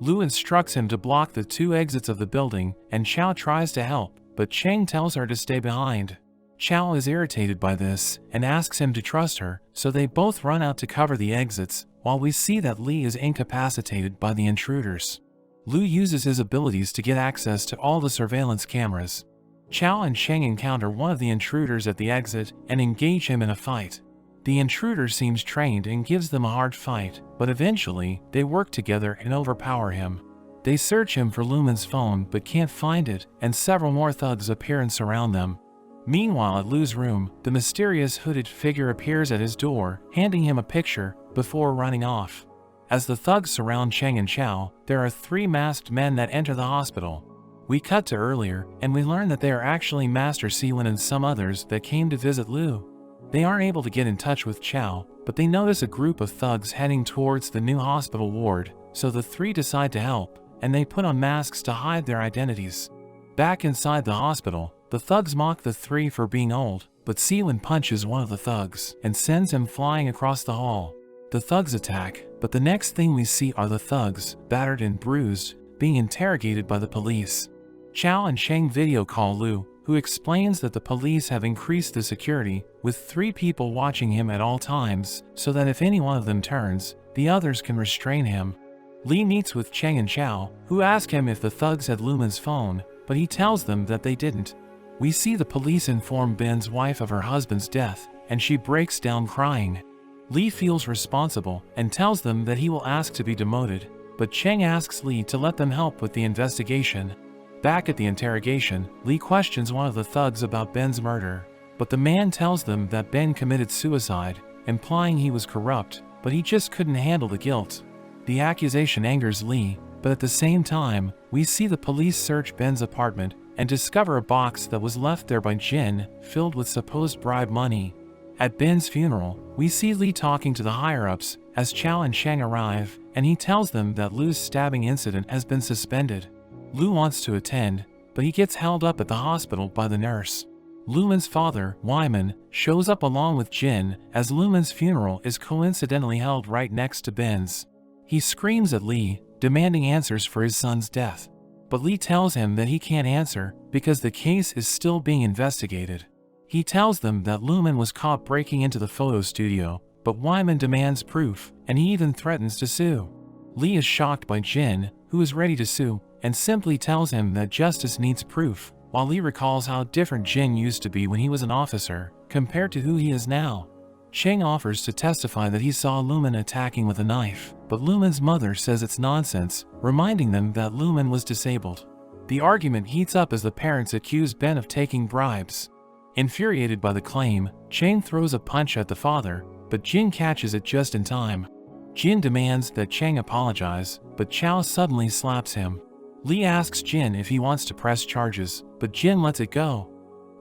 Lu instructs him to block the 2 exits of the building, and Chow tries to help, but Chang tells her to stay behind. Chow is irritated by this, and asks him to trust her, so they both run out to cover the exits, while we see that Lee is incapacitated by the intruders. Lu uses his abilities to get access to all the surveillance cameras. Chow and Chang encounter one of the intruders at the exit, and engage him in a fight. The intruder seems trained and gives them a hard fight, but eventually, they work together and overpower him. They search him for Lumen's phone but can't find it, and several more thugs appear and surround them. Meanwhile at Lu's room, the mysterious hooded figure appears at his door, handing him a picture, before running off. As the thugs surround Chang and Chow, there are 3 masked men that enter the hospital. We cut to earlier, and we learn that they are actually Master Siwen and some others that came to visit Lu. They aren't able to get in touch with Chow, but they notice a group of thugs heading towards the new hospital ward, so the 3 decide to help, and they put on masks to hide their identities. Back inside the hospital, the thugs mock the 3 for being old, but Siwen punches one of the thugs and sends him flying across the hall. The thugs attack, but the next thing we see are the thugs, battered and bruised, being interrogated by the police. Chow and Chang video call Lu, who explains that the police have increased the security, with 3 people watching him at all times, so that if any one of them turns, the others can restrain him. Lee meets with Chang and Chow, who ask him if the thugs had Lumen's phone, but he tells them that they didn't. We see the police inform Ben's wife of her husband's death, and she breaks down crying. Lee feels responsible and tells them that he will ask to be demoted, but Chang asks Lee to let them help with the investigation. Back at the interrogation, Lee questions one of the thugs about Ben's murder, but the man tells them that Ben committed suicide, implying he was corrupt, but he just couldn't handle the guilt. The accusation angers Lee, but at the same time, we see the police search Ben's apartment and discover a box that was left there by Jin, filled with supposed bribe money. At Ben's funeral, we see Lee talking to the higher-ups as Chow and Chang arrive, and he tells them that Lu's stabbing incident has been suspended. Lu wants to attend, but he gets held up at the hospital by the nurse. Lumen's father, Wyman, shows up along with Jin, as Lumen's funeral is coincidentally held right next to Ben's. He screams at Lee, demanding answers for his son's death. But Lee tells him that he can't answer because the case is still being investigated. He tells them that Lumen was caught breaking into the photo studio, but Wyman demands proof, and he even threatens to sue. Lee is shocked by Jin, who is ready to sue, and simply tells him that justice needs proof, while Lee recalls how different Jin used to be when he was an officer, compared to who he is now. Chang offers to testify that he saw Lumen attacking with a knife, but Lumen's mother says it's nonsense, reminding them that Lumen was disabled. The argument heats up as the parents accuse Ben of taking bribes. Infuriated by the claim, Chang throws a punch at the father, but Jin catches it just in time. Jin demands that Chang apologize, but Chow suddenly slaps him. Lee asks Jin if he wants to press charges, but Jin lets it go.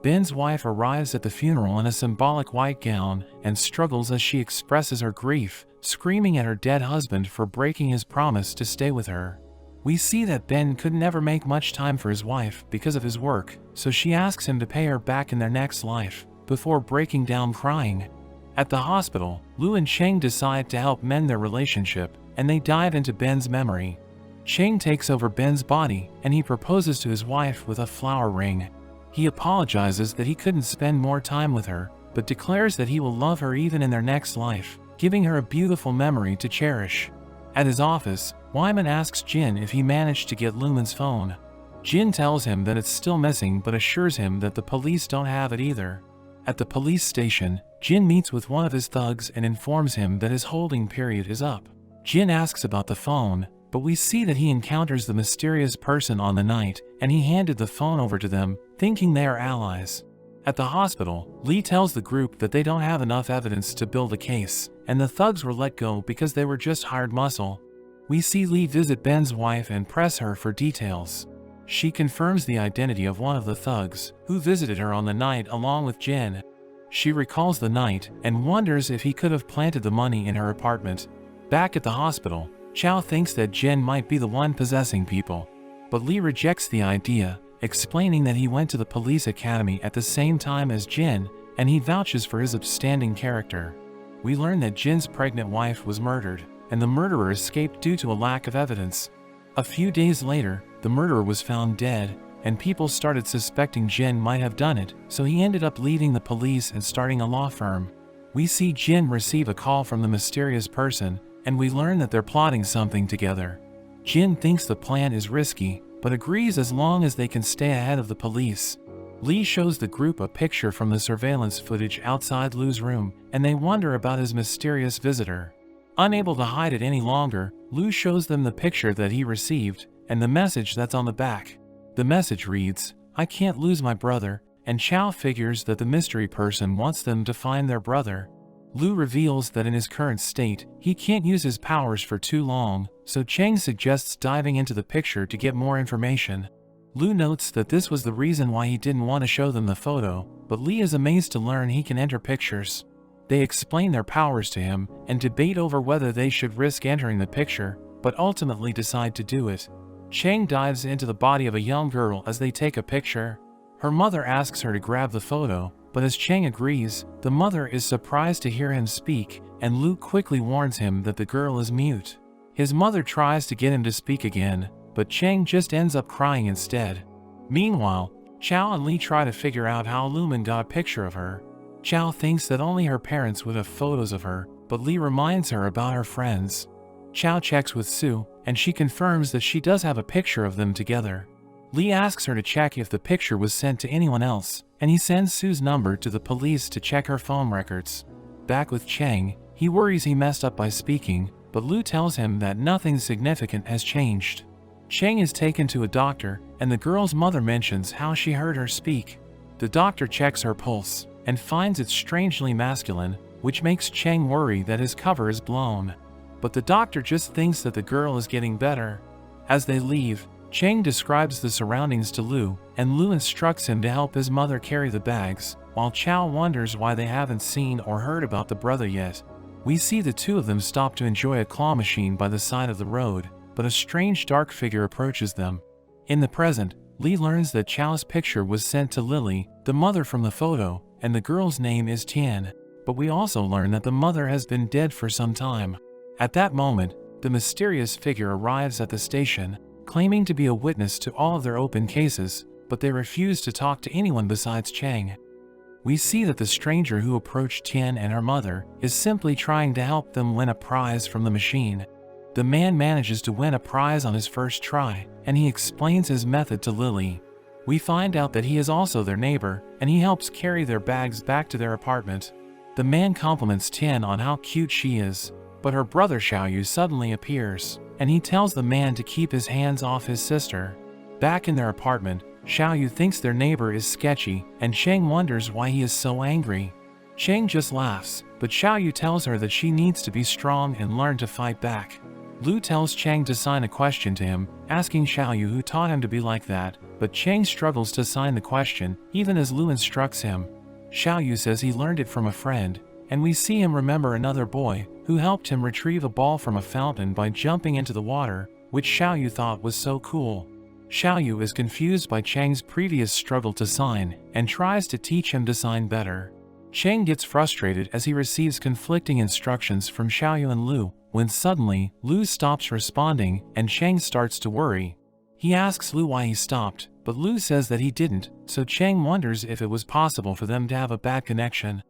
Ben's wife arrives at the funeral in a symbolic white gown and struggles as she expresses her grief, screaming at her dead husband for breaking his promise to stay with her. We see that Ben could never make much time for his wife because of his work, so she asks him to pay her back in their next life, before breaking down crying. At the hospital, Lu and Chang decide to help mend their relationship, and they dive into Ben's memory. Chang takes over Ben's body, and he proposes to his wife with a flower ring. He apologizes that he couldn't spend more time with her, but declares that he will love her even in their next life, giving her a beautiful memory to cherish. At his office, Wyman asks Jin if he managed to get Lumen's phone. Jin tells him that it's still missing but assures him that the police don't have it either. At the police station, Jin meets with one of his thugs and informs him that his holding period is up. Jin asks about the phone, but we see that he encounters the mysterious person on the night, and he handed the phone over to them, thinking they are allies. At the hospital, Lee tells the group that they don't have enough evidence to build a case, and the thugs were let go because they were just hired muscle. We see Lee visit Ben's wife and press her for details. She confirms the identity of one of the thugs, who visited her on the night along with Jin. She recalls the night and wonders if he could have planted the money in her apartment. Back at the hospital, Chow thinks that Jin might be the one possessing people, but Lee rejects the idea, explaining that he went to the police academy at the same time as Jin, and he vouches for his upstanding character. We learn that Jin's pregnant wife was murdered, and the murderer escaped due to a lack of evidence. A few days later, the murderer was found dead, and people started suspecting Jin might have done it, so he ended up leaving the police and starting a law firm. We see Jin receive a call from the mysterious person, and we learn that they're plotting something together. Jin thinks the plan is risky, but agrees as long as they can stay ahead of the police. Lee shows the group a picture from the surveillance footage outside Lu's room, and they wonder about his mysterious visitor. Unable to hide it any longer, Lu shows them the picture that he received, and the message that's on the back. The message reads, "I can't lose my brother," and Chow figures that the mystery person wants them to find their brother. Lu reveals that in his current state, he can't use his powers for too long, so Chang suggests diving into the picture to get more information. Lu notes that this was the reason why he didn't want to show them the photo, but Lee is amazed to learn he can enter pictures. They explain their powers to him, and debate over whether they should risk entering the picture, but ultimately decide to do it. Chang dives into the body of a young girl as they take a picture. Her mother asks her to grab the photo, but as Chang agrees, the mother is surprised to hear him speak, and Lu quickly warns him that the girl is mute. His mother tries to get him to speak again, but Chang just ends up crying instead. Meanwhile, Chow and Lee try to figure out how Lumen got a picture of her. Chow thinks that only her parents would have photos of her, but Lee reminds her about her friends. Chow checks with Sue, and she confirms that she does have a picture of them together. Lee asks her to check if the picture was sent to anyone else, and he sends Sue's number to the police to check her phone records. Back with Chang, he worries he messed up by speaking, but Lu tells him that nothing significant has changed. Chang is taken to a doctor, and the girl's mother mentions how she heard her speak. The doctor checks her pulse, and finds it strangely masculine, which makes Chang worry that his cover is blown. But the doctor just thinks that the girl is getting better. As they leave, Chang describes the surroundings to Lu, and Lu instructs him to help his mother carry the bags, while Chow wonders why they haven't seen or heard about the brother yet. We see the two of them stop to enjoy a claw machine by the side of the road, but a strange dark figure approaches them. In the present, Lee learns that Chao's picture was sent to Lily, the mother from the photo, and the girl's name is Tian. But we also learn that the mother has been dead for some time. At that moment, the mysterious figure arrives at the station, claiming to be a witness to all of their open cases, but they refuse to talk to anyone besides Chang. We see that the stranger who approached Tian and her mother is simply trying to help them win a prize from the machine. The man manages to win a prize on his first try, and he explains his method to Lily. We find out that he is also their neighbor, and he helps carry their bags back to their apartment. The man compliments Tian on how cute she is, but her brother Xiaoyu suddenly appears, and he tells the man to keep his hands off his sister. Back in their apartment, Xiaoyu thinks their neighbor is sketchy, and Cheng wonders why he is so angry. Cheng just laughs, but Xiaoyu tells her that she needs to be strong and learn to fight back. Lu tells Cheng to sign a question to him, asking Xiaoyu who taught him to be like that, but Cheng struggles to sign the question, even as Lu instructs him. Xiaoyu says he learned it from a friend, and we see him remember another boy who helped him retrieve a ball from a fountain by jumping into the water, which Xiaoyu thought was so cool. Xiaoyu is confused by Cheng's previous struggle to sign, and tries to teach him to sign better. Cheng gets frustrated as he receives conflicting instructions from Xiaoyu and Lu, when suddenly, Lu stops responding and Cheng starts to worry. He asks Lu why he stopped, but Lu says that he didn't, so Cheng wonders if it was possible for them to have a bad connection.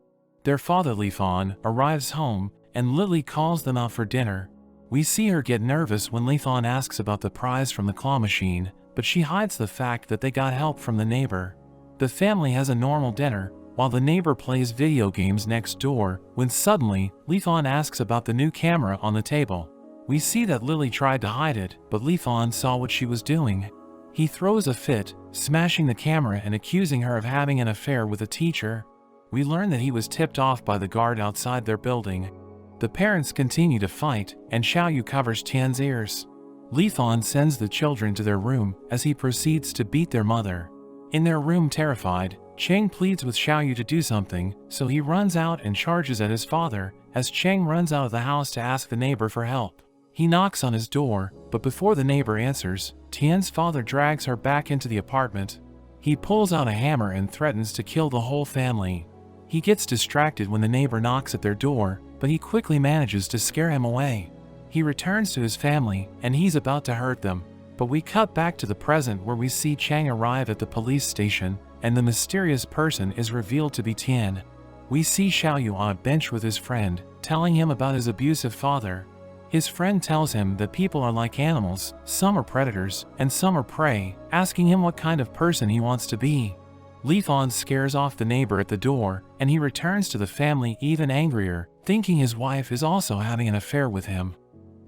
Their father Li Fan arrives home, and Lily calls them out for dinner. We see her get nervous when Li Fan asks about the prize from the claw machine, but she hides the fact that they got help from the neighbor. The family has a normal dinner, while the neighbor plays video games next door, when suddenly, Li Fan asks about the new camera on the table. We see that Lily tried to hide it, but Li Fan saw what she was doing. He throws a fit, smashing the camera and accusing her of having an affair with a teacher. We learn that he was tipped off by the guard outside their building. The parents continue to fight, and Xiaoyu covers Tian's ears. Li Fan sends the children to their room as he proceeds to beat their mother. In their room, terrified, Cheng pleads with Xiaoyu to do something, so he runs out and charges at his father, as Cheng runs out of the house to ask the neighbor for help. He knocks on his door, but before the neighbor answers, Tian's father drags her back into the apartment. He pulls out a hammer and threatens to kill the whole family. He gets distracted when the neighbor knocks at their door, but he quickly manages to scare him away. He returns to his family, and he's about to hurt them. But we cut back to the present where we see Cheng arrive at the police station, and the mysterious person is revealed to be Tian. We see Xiaoyu on a bench with his friend, telling him about his abusive father. His friend tells him that people are like animals, some are predators, and some are prey, asking him what kind of person he wants to be. Li Fan scares off the neighbor at the door, and he returns to the family even angrier, thinking his wife is also having an affair with him.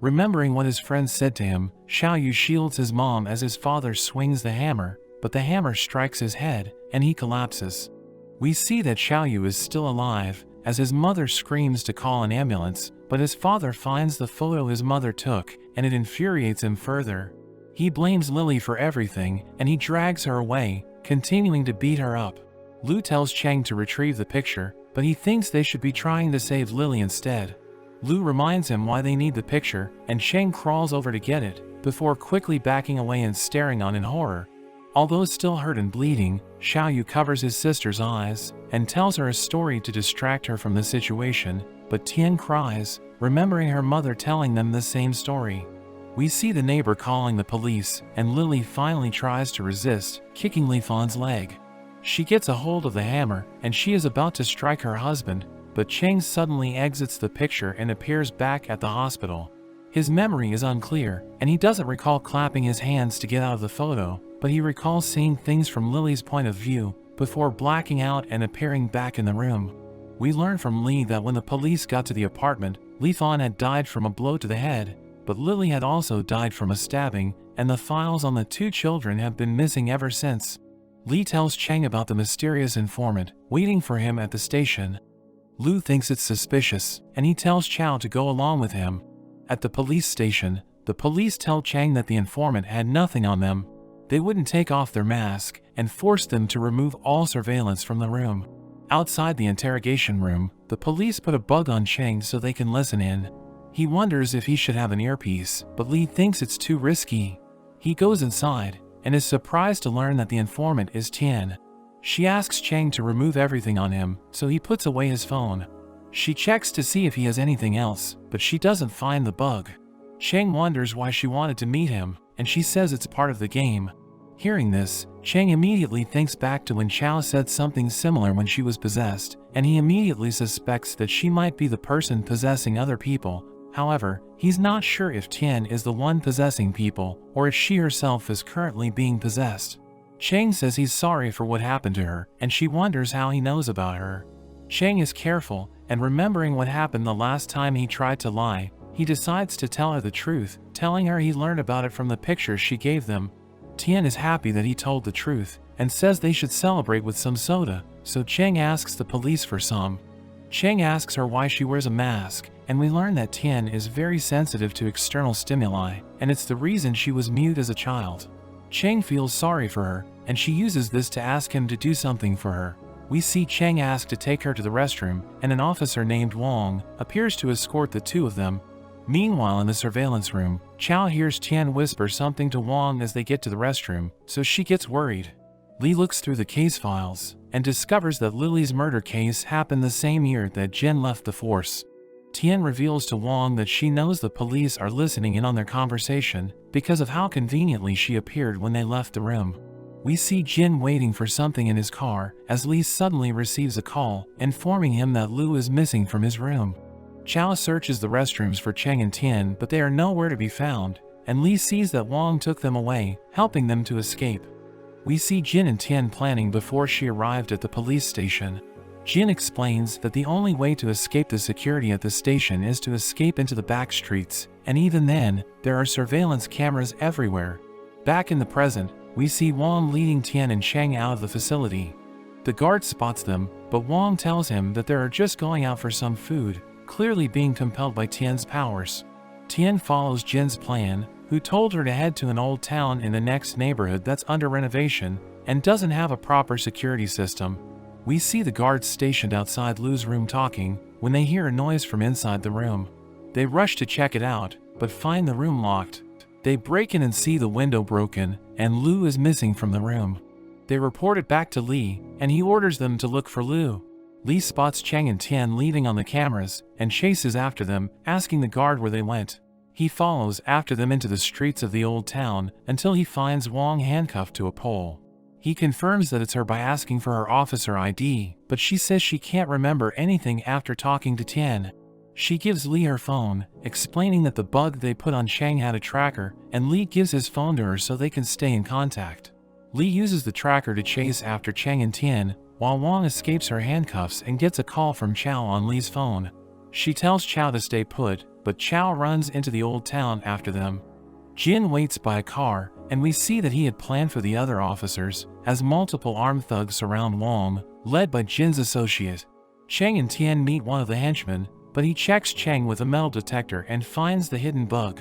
Remembering what his friend said to him, Xiaoyu shields his mom as his father swings the hammer, but the hammer strikes his head, and he collapses. We see that Xiaoyu is still alive, as his mother screams to call an ambulance, but his father finds the photo his mother took, and it infuriates him further. He blames Lily for everything, and he drags her away, continuing to beat her up. Lu tells Cheng to retrieve the picture, but he thinks they should be trying to save Lily instead. Lu reminds him why they need the picture, and Cheng crawls over to get it, before quickly backing away and staring on in horror. Although still hurt and bleeding, Xiaoyu covers his sister's eyes, and tells her a story to distract her from the situation, but Tian cries, remembering her mother telling them the same story. We see the neighbor calling the police, and Lily finally tries to resist, kicking Li Fan's leg. She gets a hold of the hammer, and she is about to strike her husband, but Cheng suddenly exits the picture and appears back at the hospital. His memory is unclear, and he doesn't recall clapping his hands to get out of the photo, but he recalls seeing things from Lily's point of view, before blacking out and appearing back in the room. We learn from Li that when the police got to the apartment, Li Fan had died from a blow to the head, but Lily had also died from a stabbing, and the files on the two children have been missing ever since. Li tells Cheng about the mysterious informant, waiting for him at the station. Lu thinks it's suspicious, and he tells Chao to go along with him. At the police station, the police tell Cheng that the informant had nothing on them. They wouldn't take off their mask, and force them to remove all surveillance from the room. Outside the interrogation room, the police put a bug on Cheng so they can listen in. He wonders if he should have an earpiece, but Li thinks it's too risky. He goes inside, and is surprised to learn that the informant is Tian. She asks Chang to remove everything on him, so he puts away his phone. She checks to see if he has anything else, but she doesn't find the bug. Chang wonders why she wanted to meet him, and she says it's part of the game. Hearing this, Chang immediately thinks back to when Chao said something similar when she was possessed, and he immediately suspects that she might be the person possessing other people. However, he's not sure if Tian is the one possessing people, or if she herself is currently being possessed. Chang says he's sorry for what happened to her, and she wonders how he knows about her. Chang is careful, and remembering what happened the last time he tried to lie, he decides to tell her the truth, telling her he learned about it from the pictures she gave them. Tian is happy that he told the truth, and says they should celebrate with some soda, so Chang asks the police for some. Chang asks her why she wears a mask, and we learn that Tian is very sensitive to external stimuli, and it's the reason she was mute as a child. Chang feels sorry for her, and she uses this to ask him to do something for her. We see Chang ask to take her to the restroom, and an officer named Wang appears to escort the two of them. Meanwhile, in the surveillance room, Chao hears Tian whisper something to Wang as they get to the restroom, so she gets worried. Li looks through the case files and discovers that Lily's murder case happened the same year that Jin left the force. Tian reveals to Wang that she knows the police are listening in on their conversation because of how conveniently she appeared when they left the room. We see Jin waiting for something in his car as Li suddenly receives a call informing him that Lu is missing from his room. Chao searches the restrooms for Cheng and Tian, but they are nowhere to be found, and Li sees that Wang took them away, helping them to escape. We see Jin and Tian planning before she arrived at the police station. Jin explains that the only way to escape the security at the station is to escape into the back streets, and even then, there are surveillance cameras everywhere. Back in the present, we see Wang leading Tian and Cheng out of the facility. The guard spots them, but Wang tells him that they are just going out for some food, clearly being compelled by Tian's powers. Tian follows Jin's plan, who told her to head to an old town in the next neighborhood that's under renovation and doesn't have a proper security system. We see the guards stationed outside Lu's room talking when they hear a noise from inside the room. They rush to check it out, but find the room locked. They break in and see the window broken, and Lu is missing from the room. They report it back to Li, and he orders them to look for Lu. Li spots Cheng and Tian leaving on the cameras and chases after them, asking the guard where they went. He follows after them into the streets of the old town until he finds Wang handcuffed to a pole. He confirms that it's her by asking for her officer ID, but she says she can't remember anything after talking to Tian. She gives Li her phone, explaining that the bug they put on Cheng had a tracker, and Li gives his phone to her so they can stay in contact. Li uses the tracker to chase after Cheng and Tian, while Wang escapes her handcuffs and gets a call from Chao on Li's phone. She tells Chao to stay put, but Chao runs into the old town after them. Jin waits by a car, and we see that he had planned for the other officers, as multiple armed thugs surround Wang, led by Jin's associate. Cheng and Tian meet one of the henchmen, but he checks Cheng with a metal detector and finds the hidden bug.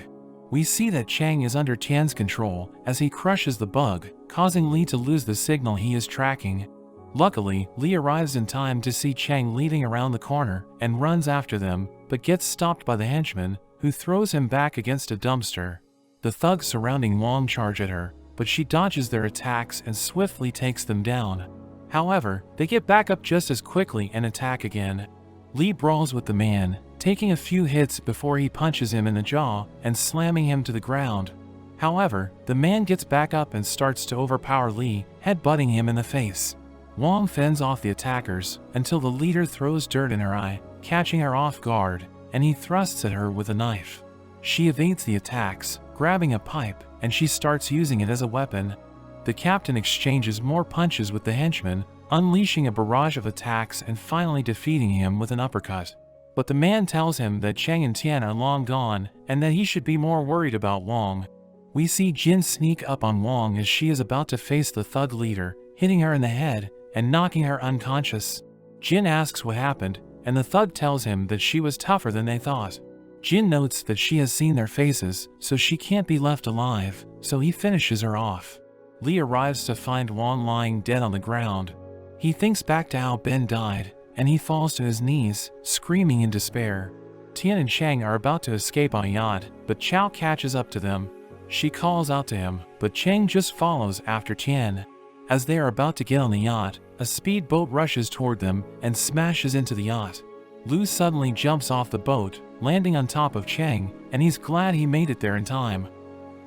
We see that Cheng is under Tian's control as he crushes the bug, causing Li to lose the signal he is tracking. Luckily, Li arrives in time to see Cheng leading around the corner and runs after them, but gets stopped by the henchman, who throws him back against a dumpster. The thugs surrounding Wang charge at her, but she dodges their attacks and swiftly takes them down. However, they get back up just as quickly and attack again. Li brawls with the man, taking a few hits before he punches him in the jaw and slamming him to the ground. However, the man gets back up and starts to overpower Li, headbutting him in the face. Wang fends off the attackers until the leader throws dirt in her eye, catching her off guard, and he thrusts at her with a knife. She evades the attacks, grabbing a pipe, and she starts using it as a weapon. The captain exchanges more punches with the henchman, unleashing a barrage of attacks and finally defeating him with an uppercut. But the man tells him that Cheng and Tian are long gone and that he should be more worried about Wang. We see Jin sneak up on Wang as she is about to face the thug leader, hitting her in the head and knocking her unconscious. Jin asks what happened, and the thug tells him that she was tougher than they thought. Jin notes that she has seen their faces, so she can't be left alive, so he finishes her off. Li arrives to find Wang lying dead on the ground. He thinks back to how Ben died, and he falls to his knees, screaming in despair. Tian and Cheng are about to escape on a yacht, but Chao catches up to them. She calls out to him, but Chang just follows after Tian. As they are about to get on the yacht, a speedboat rushes toward them and smashes into the yacht. Lu suddenly jumps off the boat, landing on top of Chang, and he's glad he made it there in time.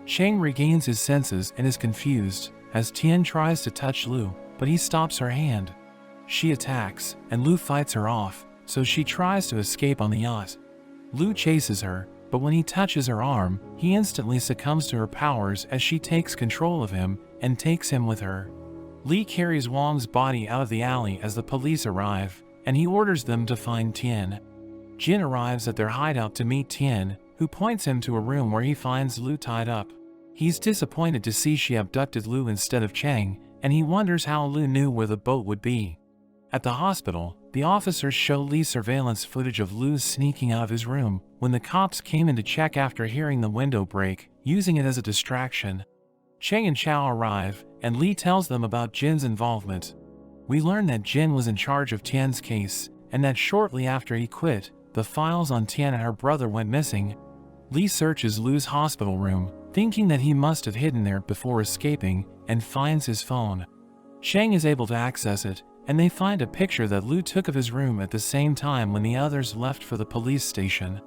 Chang regains his senses and is confused, as Tian tries to touch Lu, but he stops her hand. She attacks, and Lu fights her off, so she tries to escape on the yacht. Lu chases her, but when he touches her arm, he instantly succumbs to her powers as she takes control of him and takes him with her. Li carries Wang's body out of the alley as the police arrive, and he orders them to find Tian. Jin arrives at their hideout to meet Tian, who points him to a room where he finds Lu tied up. He's disappointed to see she abducted Lu instead of Chang, and he wonders how Lu knew where the boat would be. At the hospital, the officers show Li surveillance footage of Lu sneaking out of his room when the cops came in to check after hearing the window break, using it as a distraction. Chang and Chao arrive, and Li tells them about Jin's involvement. We learn that Jin was in charge of Tian's case, and that shortly after he quit, the files on Tian and her brother went missing. Li searches Lu's hospital room, thinking that he must have hidden there before escaping, and finds his phone. Chang is able to access it, and they find a picture that Lu took of his room at the same time when the others left for the police station.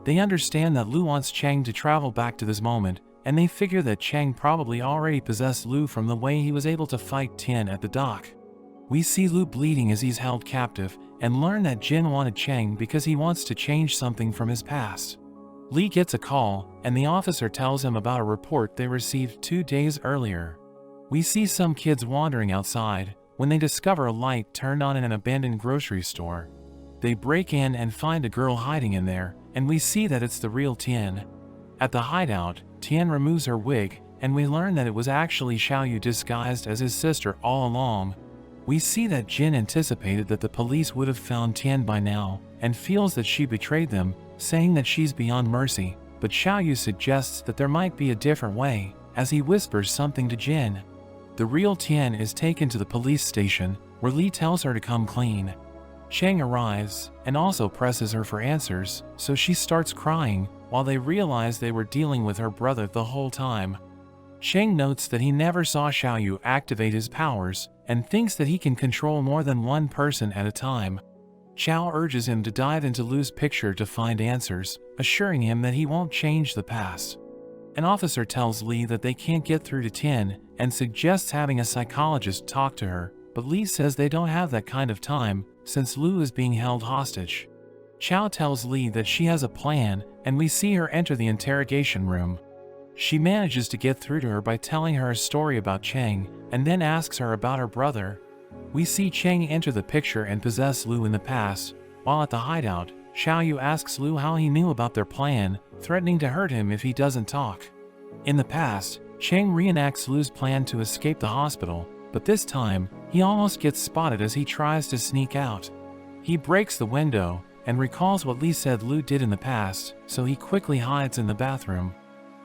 They understand that Lu wants Chang to travel back to this moment, and they figure that Chang probably already possessed Lu from the way he was able to fight Tian at the dock. We see Lu bleeding as he's held captive, and learn that Jin wanted Chang because he wants to change something from his past. Li gets a call, and the officer tells him about a report they received 2 days earlier. We see some kids wandering outside, when they discover a light turned on in an abandoned grocery store. They break in and find a girl hiding in there, and we see that it's the real Tian. At the hideout, Tian removes her wig, and we learn that it was actually Xiaoyu disguised as his sister all along. We see that Jin anticipated that the police would have found Tian by now, and feels that she betrayed them, saying that she's beyond mercy, but Xiaoyu suggests that there might be a different way, as he whispers something to Jin. The real Tian is taken to the police station, where Li tells her to come clean. Chang arrives, and also presses her for answers, so she starts crying, while they realize they were dealing with her brother the whole time. Chang notes that he never saw Xiaoyu activate his powers, and thinks that he can control more than one person at a time. Chao urges him to dive into Lu's picture to find answers, assuring him that he won't change the past. An officer tells Li that they can't get through to Tian, and suggests having a psychologist talk to her, but Li says they don't have that kind of time, since Lu is being held hostage. Chao tells Li that she has a plan, and we see her enter the interrogation room. She manages to get through to her by telling her a story about Chang, and then asks her about her brother. We see Chang enter the picture and possess Lu in the past, while at the hideout, Xiaoyu asks Lu how he knew about their plan, threatening to hurt him if he doesn't talk. In the past, Chang reenacts Lu's plan to escape the hospital, but this time, he almost gets spotted as he tries to sneak out. He breaks the window, and recalls what Li said Lu did in the past, so he quickly hides in the bathroom.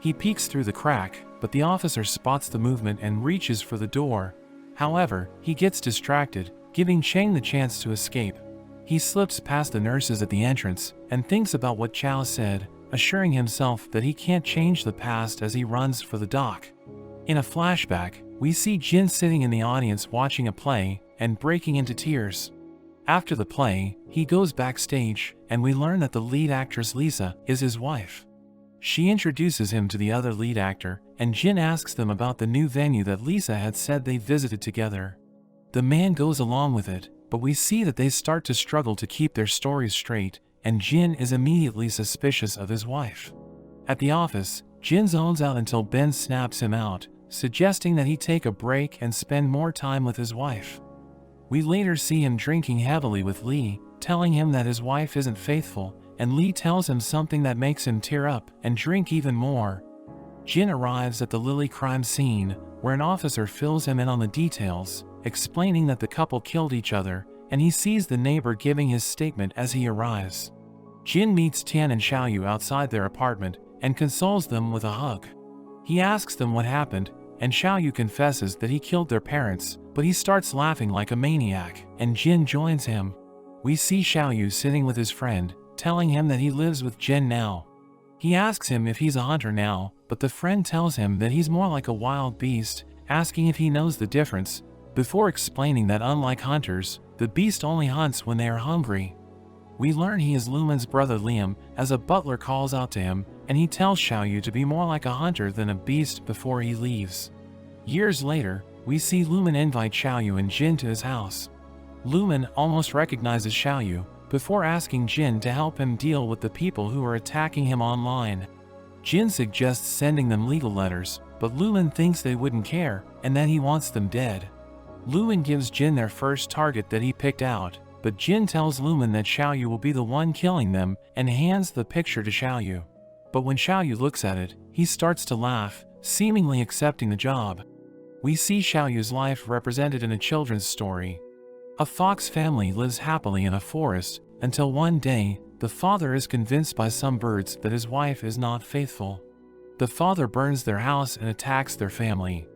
He peeks through the crack, but the officer spots the movement and reaches for the door. However, he gets distracted, giving Chang the chance to escape. He slips past the nurses at the entrance, and thinks about what Chao said, assuring himself that he can't change the past as he runs for the dock. In a flashback, we see Jin sitting in the audience watching a play, and breaking into tears. After the play, he goes backstage, and we learn that the lead actress Lisa is his wife. She introduces him to the other lead actor, and Jin asks them about the new venue that Lisa had said they visited together. The man goes along with it, but we see that they start to struggle to keep their stories straight, and Jin is immediately suspicious of his wife. At the office, Jin zones out until Ben snaps him out, suggesting that he take a break and spend more time with his wife. We later see him drinking heavily with Li, telling him that his wife isn't faithful, and Li tells him something that makes him tear up and drink even more. Jin arrives at the Lily crime scene, where an officer fills him in on the details, explaining that the couple killed each other, and he sees the neighbor giving his statement as he arrives. Jin meets Tian and Xiaoyu outside their apartment, and consoles them with a hug. He asks them what happened, and Xiaoyu confesses that he killed their parents, but he starts laughing like a maniac, and Jin joins him. We see Xiaoyu sitting with his friend, telling him that he lives with Jin now. He asks him if he's a hunter now, but the friend tells him that he's more like a wild beast, asking if he knows the difference, before explaining that unlike hunters, the beast only hunts when they are hungry. We learn he is Lumen's brother Liam, as a butler calls out to him, and he tells Xiaoyu to be more like a hunter than a beast before he leaves. Years later, we see Lumen invite Xiaoyu and Jin to his house. Lumen almost recognizes Xiaoyu, before asking Jin to help him deal with the people who are attacking him online. Jin suggests sending them legal letters, but Lumen thinks they wouldn't care, and that he wants them dead. Lumen gives Jin their first target that he picked out, but Jin tells Lumen that Xiaoyu will be the one killing them and hands the picture to Xiaoyu. But when Xiaoyu looks at it, he starts to laugh, seemingly accepting the job. We see Xiaoyu's life represented in a children's story. A fox family lives happily in a forest, until one day, the father is convinced by some birds that his wife is not faithful. The father burns their house and attacks their family.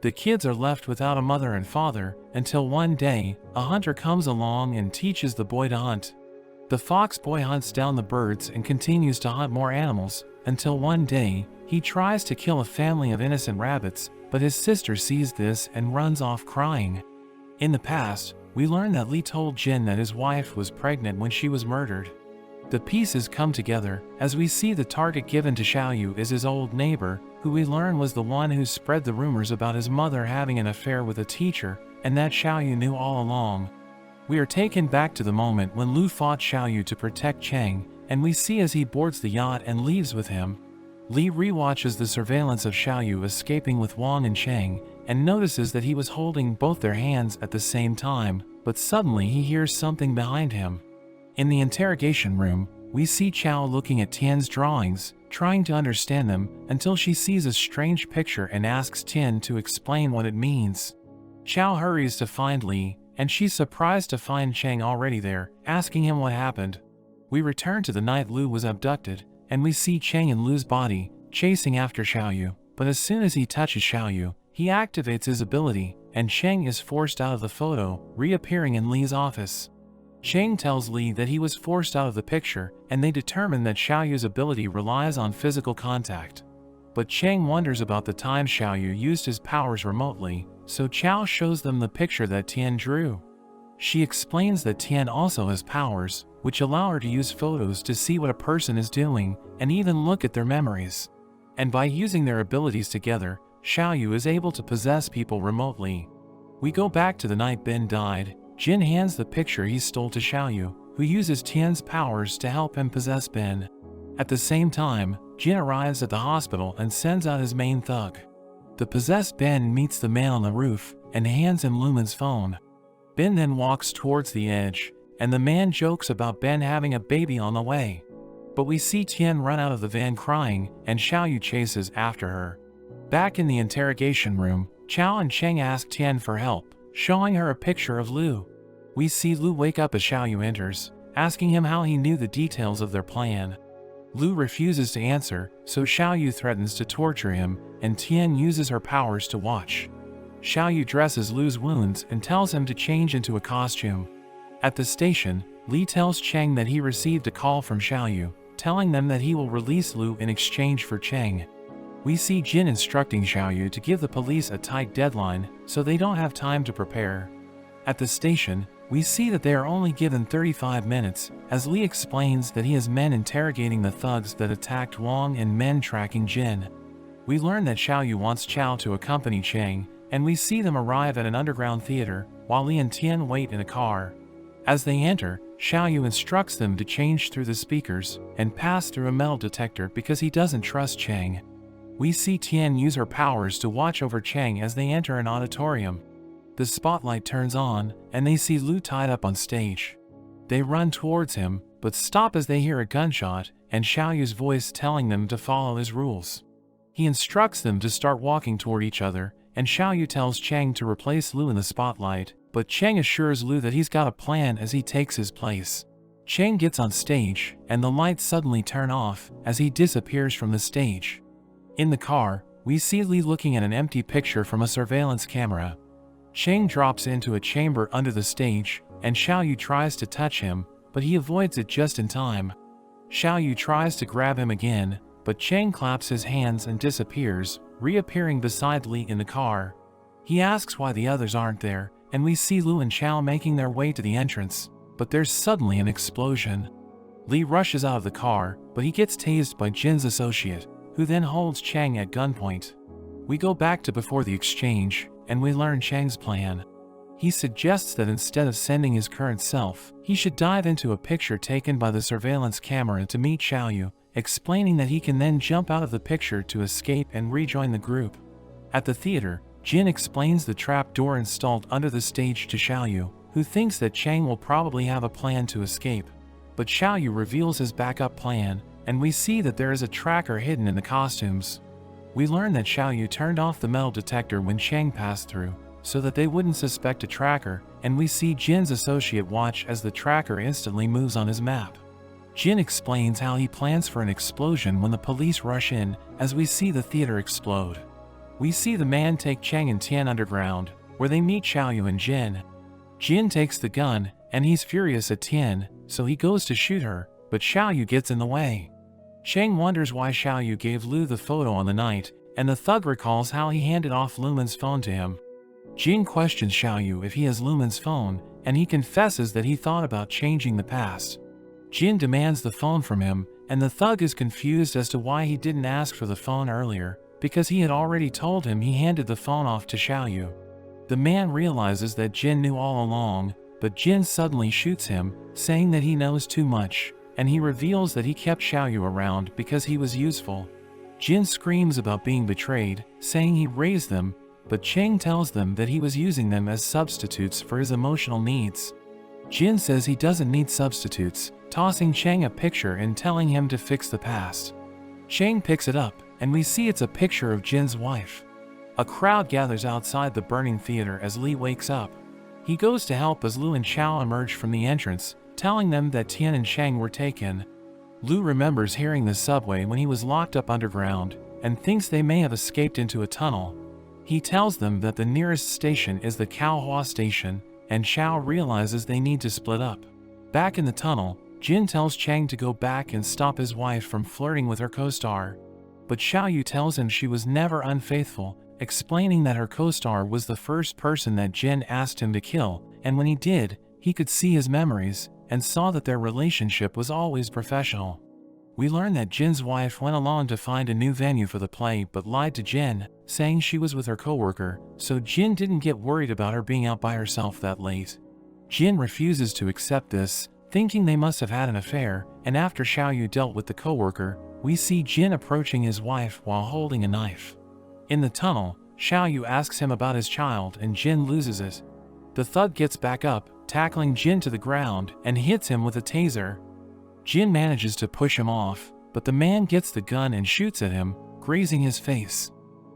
The kids are left without a mother and father, until one day, a hunter comes along and teaches the boy to hunt. The fox boy hunts down the birds and continues to hunt more animals, until one day, he tries to kill a family of innocent rabbits, but his sister sees this and runs off crying. In the past, we learn that Li told Jin that his wife was pregnant when she was murdered. The pieces come together, as we see the target given to Xiaoyu is his old neighbor, who we learn was the one who spread the rumors about his mother having an affair with a teacher, and that Xiaoyu knew all along. We are taken back to the moment when Lu fought Xiaoyu to protect Cheng, and we see as he boards the yacht and leaves with him. Li rewatches the surveillance of Xiaoyu escaping with Wang and Cheng, and notices that he was holding both their hands at the same time, but suddenly he hears something behind him. In the interrogation room, we see Chao looking at Tian's drawings, trying to understand them, until she sees a strange picture and asks Tian to explain what it means. Chao hurries to find Li, and she's surprised to find Cheng already there, asking him what happened. We return to the night Lu was abducted, and we see Cheng in Lu's body, chasing after Xiaoyu, but as soon as he touches Xiaoyu, he activates his ability, and Cheng is forced out of the photo, reappearing in Li's office. Cheng tells Li that he was forced out of the picture, and they determine that Xiaoyu's ability relies on physical contact. But Cheng wonders about the time Xiaoyu used his powers remotely, so Chao shows them the picture that Tian drew. She explains that Tian also has powers, which allow her to use photos to see what a person is doing, and even look at their memories. And by using their abilities together, Xiaoyu is able to possess people remotely. We go back to the night Ben died. Jin hands the picture he stole to Xiaoyu, who uses Tian's powers to help him possess Ben. At the same time, Jin arrives at the hospital and sends out his main thug. The possessed Ben meets the man on the roof and hands him Lumen's phone. Ben then walks towards the edge, and the man jokes about Ben having a baby on the way. But we see Tian run out of the van crying, and Xiaoyu chases after her. Back in the interrogation room, Chao and Cheng ask Tian for help, showing her a picture of Lu. We see Lu wake up as Xiaoyu enters, asking him how he knew the details of their plan. Lu refuses to answer, so Xiaoyu threatens to torture him, and Tian uses her powers to watch. Xiaoyu dresses Lu's wounds and tells him to change into a costume. At the station, Li tells Cheng that he received a call from Xiaoyu, telling them that he will release Lu in exchange for Cheng. We see Jin instructing Xiaoyu to give the police a tight deadline, so they don't have time to prepare. At the station, we see that they are only given 35 minutes, as Li explains that he has men interrogating the thugs that attacked Wang and men tracking Jin. We learn that Xiaoyu wants Chao to accompany Cheng, and we see them arrive at an underground theater, while Li and Tian wait in a car. As they enter, Xiaoyu instructs them to change through the speakers, and pass through a metal detector because he doesn't trust Cheng. We see Tian use her powers to watch over Cheng as they enter an auditorium. The spotlight turns on, and they see Lu tied up on stage. They run towards him, but stop as they hear a gunshot, and Xiaoyu's voice telling them to follow his rules. He instructs them to start walking toward each other, and Xiaoyu tells Cheng to replace Lu in the spotlight, but Cheng assures Lu that he's got a plan as he takes his place. Cheng gets on stage, and the lights suddenly turn off as he disappears from the stage. In the car, we see Li looking at an empty picture from a surveillance camera. Cheng drops into a chamber under the stage, and Xiaoyu tries to touch him, but he avoids it just in time. Xiaoyu tries to grab him again, but Chang claps his hands and disappears, reappearing beside Li in the car. He asks why the others aren't there, and we see Lu and Chao making their way to the entrance, but there's suddenly an explosion. Li rushes out of the car, but he gets tased by Jin's associate, who then holds Chang at gunpoint. We go back to before the exchange, and we learn Chang's plan. He suggests that instead of sending his current self, he should dive into a picture taken by the surveillance camera to meet Xiaoyu, explaining that he can then jump out of the picture to escape and rejoin the group. At the theater, Jin explains the trap door installed under the stage to Xiaoyu, who thinks that Chang will probably have a plan to escape. But Xiaoyu reveals his backup plan, and we see that there is a tracker hidden in the costumes. We learn that Xiaoyu turned off the metal detector when Chang passed through, so that they wouldn't suspect a tracker, and we see Jin's associate watch as the tracker instantly moves on his map. Jin explains how he plans for an explosion when the police rush in, as we see the theater explode. We see the man take Chang and Tian underground, where they meet Xiaoyu and Jin. Jin takes the gun, and he's furious at Tian, so he goes to shoot her, but Xiaoyu gets in the way. Chang wonders why Xiaoyu gave Lu the photo on the night, and the thug recalls how he handed off Lumen's phone to him. Jin questions Xiaoyu if he has Lumen's phone, and he confesses that he thought about changing the past. Jin demands the phone from him, and the thug is confused as to why he didn't ask for the phone earlier, because he had already told him he handed the phone off to Xiaoyu. The man realizes that Jin knew all along, but Jin suddenly shoots him, saying that he knows too much, and he reveals that he kept Xiaoyu around because he was useful. Jin screams about being betrayed, saying he raised them, but Chang tells them that he was using them as substitutes for his emotional needs. Jin says he doesn't need substitutes, tossing Chang a picture and telling him to fix the past. Chang picks it up, and we see it's a picture of Jin's wife. A crowd gathers outside the burning theater as Li wakes up. He goes to help as Lu and Chao emerge from the entrance, telling them that Tian and Chang were taken. Lu remembers hearing the subway when he was locked up underground, and thinks they may have escaped into a tunnel. He tells them that the nearest station is the Donghua station, and Chao realizes they need to split up. Back in the tunnel, Jin tells Chang to go back and stop his wife from flirting with her co-star. But Xiaoyu tells him she was never unfaithful, explaining that her co-star was the first person that Jin asked him to kill, and when he did, he could see his memories, and saw that their relationship was always professional. We learn that Jin's wife went along to find a new venue for the play but lied to Jin, saying she was with her coworker, so Jin didn't get worried about her being out by herself that late. Jin refuses to accept this, thinking they must have had an affair, and after Xiaoyu dealt with the coworker, we see Jin approaching his wife while holding a knife. In the tunnel, Xiaoyu asks him about his child and Jin loses it. The thug gets back up, tackling Jin to the ground, and hits him with a taser. Jin manages to push him off, but the man gets the gun and shoots at him, grazing his face.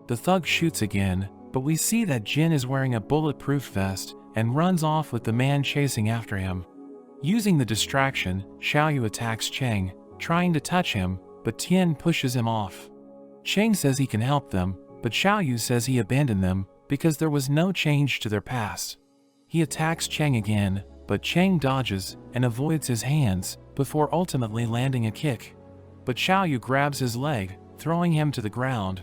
The thug shoots again, but we see that Jin is wearing a bulletproof vest and runs off with the man chasing after him. Using the distraction, Xiaoyu attacks Chang, trying to touch him, but Tian pushes him off. Chang says he can help them, but Xiaoyu says he abandoned them because there was no change to their past. He attacks Chang again, but Chang dodges and avoids his hands before ultimately landing a kick. But Xiaoyu grabs his leg, throwing him to the ground.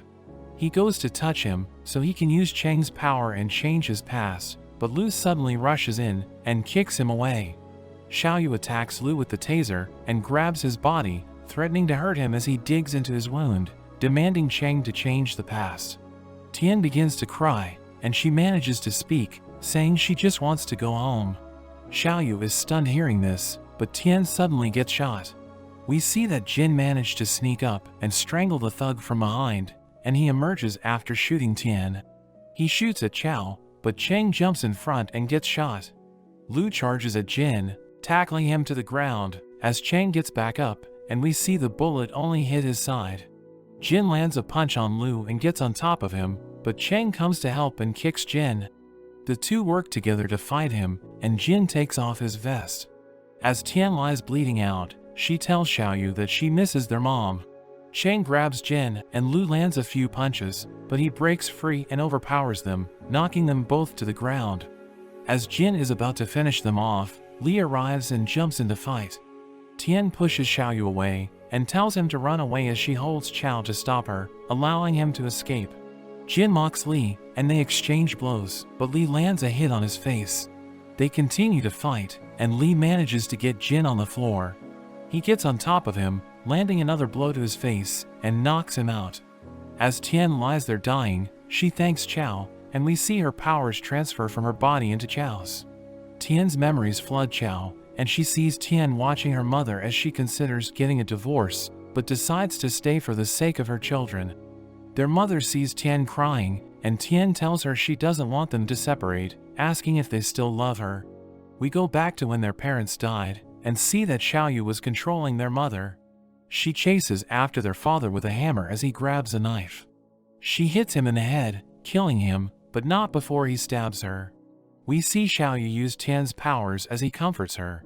He goes to touch him so he can use Chang's power and change his past, but Lu suddenly rushes in and kicks him away. Xiaoyu attacks Lu with the taser and grabs his body, threatening to hurt him as he digs into his wound, demanding Chang to change the past. Tian begins to cry, and she manages to speak, saying she just wants to go home. Xiaoyu is stunned hearing this, but Tian suddenly gets shot. We see that Jin managed to sneak up and strangle the thug from behind, and he emerges after shooting Tian. He shoots at Chao, but Chang jumps in front and gets shot. Lu charges at Jin, tackling him to the ground, as Chang gets back up, and we see the bullet only hit his side. Jin lands a punch on Lu and gets on top of him, but Chang comes to help and kicks Jin. The two work together to fight him, and Jin takes off his vest. As Tian lies bleeding out, she tells Xiaoyu that she misses their mom. Chang grabs Jin, and Lu lands a few punches, but he breaks free and overpowers them, knocking them both to the ground. As Jin is about to finish them off, Li arrives and jumps in to fight. Tian pushes Xiaoyu away and tells him to run away as she holds Chao to stop her, allowing him to escape. Jin mocks Li, and they exchange blows, but Li lands a hit on his face. They continue to fight, and Li manages to get Jin on the floor. He gets on top of him, landing another blow to his face, and knocks him out. As Tian lies there dying, she thanks Chao, and we see her powers transfer from her body into Chao's. Tian's memories flood Chao, and she sees Tian watching her mother as she considers getting a divorce, but decides to stay for the sake of her children. Their mother sees Tian crying, and Tian tells her she doesn't want them to separate, asking if they still love her. We go back to when their parents died, and see that Xiaoyu was controlling their mother. She chases after their father with a hammer as he grabs a knife. She hits him in the head, killing him, but not before he stabs her. We see Xiaoyu use Tian's powers as he comforts her.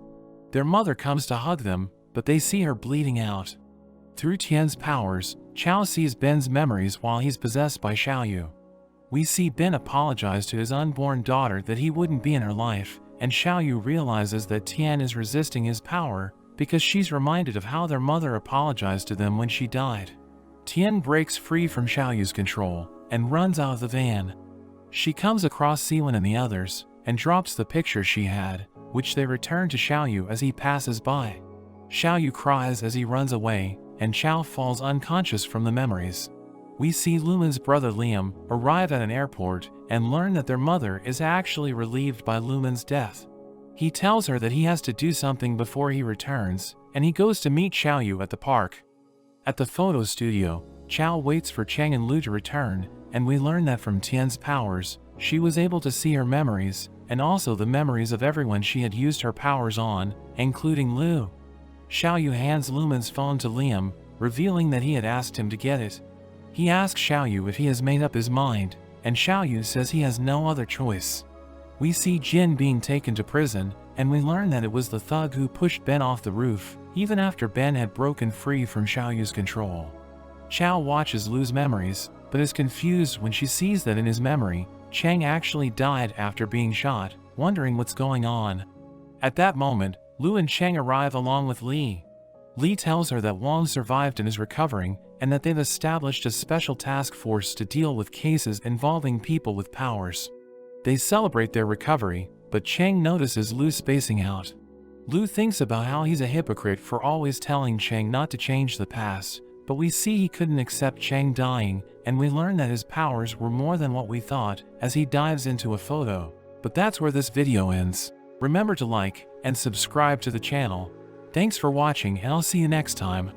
Their mother comes to hug them, but they see her bleeding out. Through Tian's powers, Chao sees Ben's memories while he's possessed by Xiaoyu. We see Ben apologize to his unborn daughter that he wouldn't be in her life, and Xiaoyu realizes that Tian is resisting his power because she's reminded of how their mother apologized to them when she died. Tian breaks free from Xiaoyu's control and runs out of the van. She comes across Siwen and the others, and drops the picture she had, which they return to Xiaoyu as he passes by. Xiaoyu cries as he runs away, and Chao falls unconscious from the memories. We see Lumen's brother Liam arrive at an airport and learn that their mother is actually relieved by Lumen's death. He tells her that he has to do something before he returns, and he goes to meet Xiaoyu at the park. At the photo studio, Chao waits for Cheng and Lu to return, and we learn that from Tian's powers, she was able to see her memories, and also the memories of everyone she had used her powers on, including Lu. Xiaoyu hands Lumen's phone to Liam, revealing that he had asked him to get it. He asks Xiaoyu if he has made up his mind, and Xiaoyu says he has no other choice. We see Jin being taken to prison, and we learn that it was the thug who pushed Ben off the roof, even after Ben had broken free from Xiaoyu's control. Chao watches Lu's memories, but is confused when she sees that in his memory, Cheng actually died after being shot, wondering what's going on. At that moment, Lu and Cheng arrive along with Li. Li tells her that Wang survived and is recovering, and that they've established a special task force to deal with cases involving people with powers. They celebrate their recovery, but Cheng notices Lu spacing out. Lu thinks about how he's a hypocrite for always telling Cheng not to change the past, but we see he couldn't accept Cheng dying, and we learn that his powers were more than what we thought as he dives into a photo. But that's where this video ends. Remember to like and subscribe to the channel. Thanks for watching, and I'll see you next time.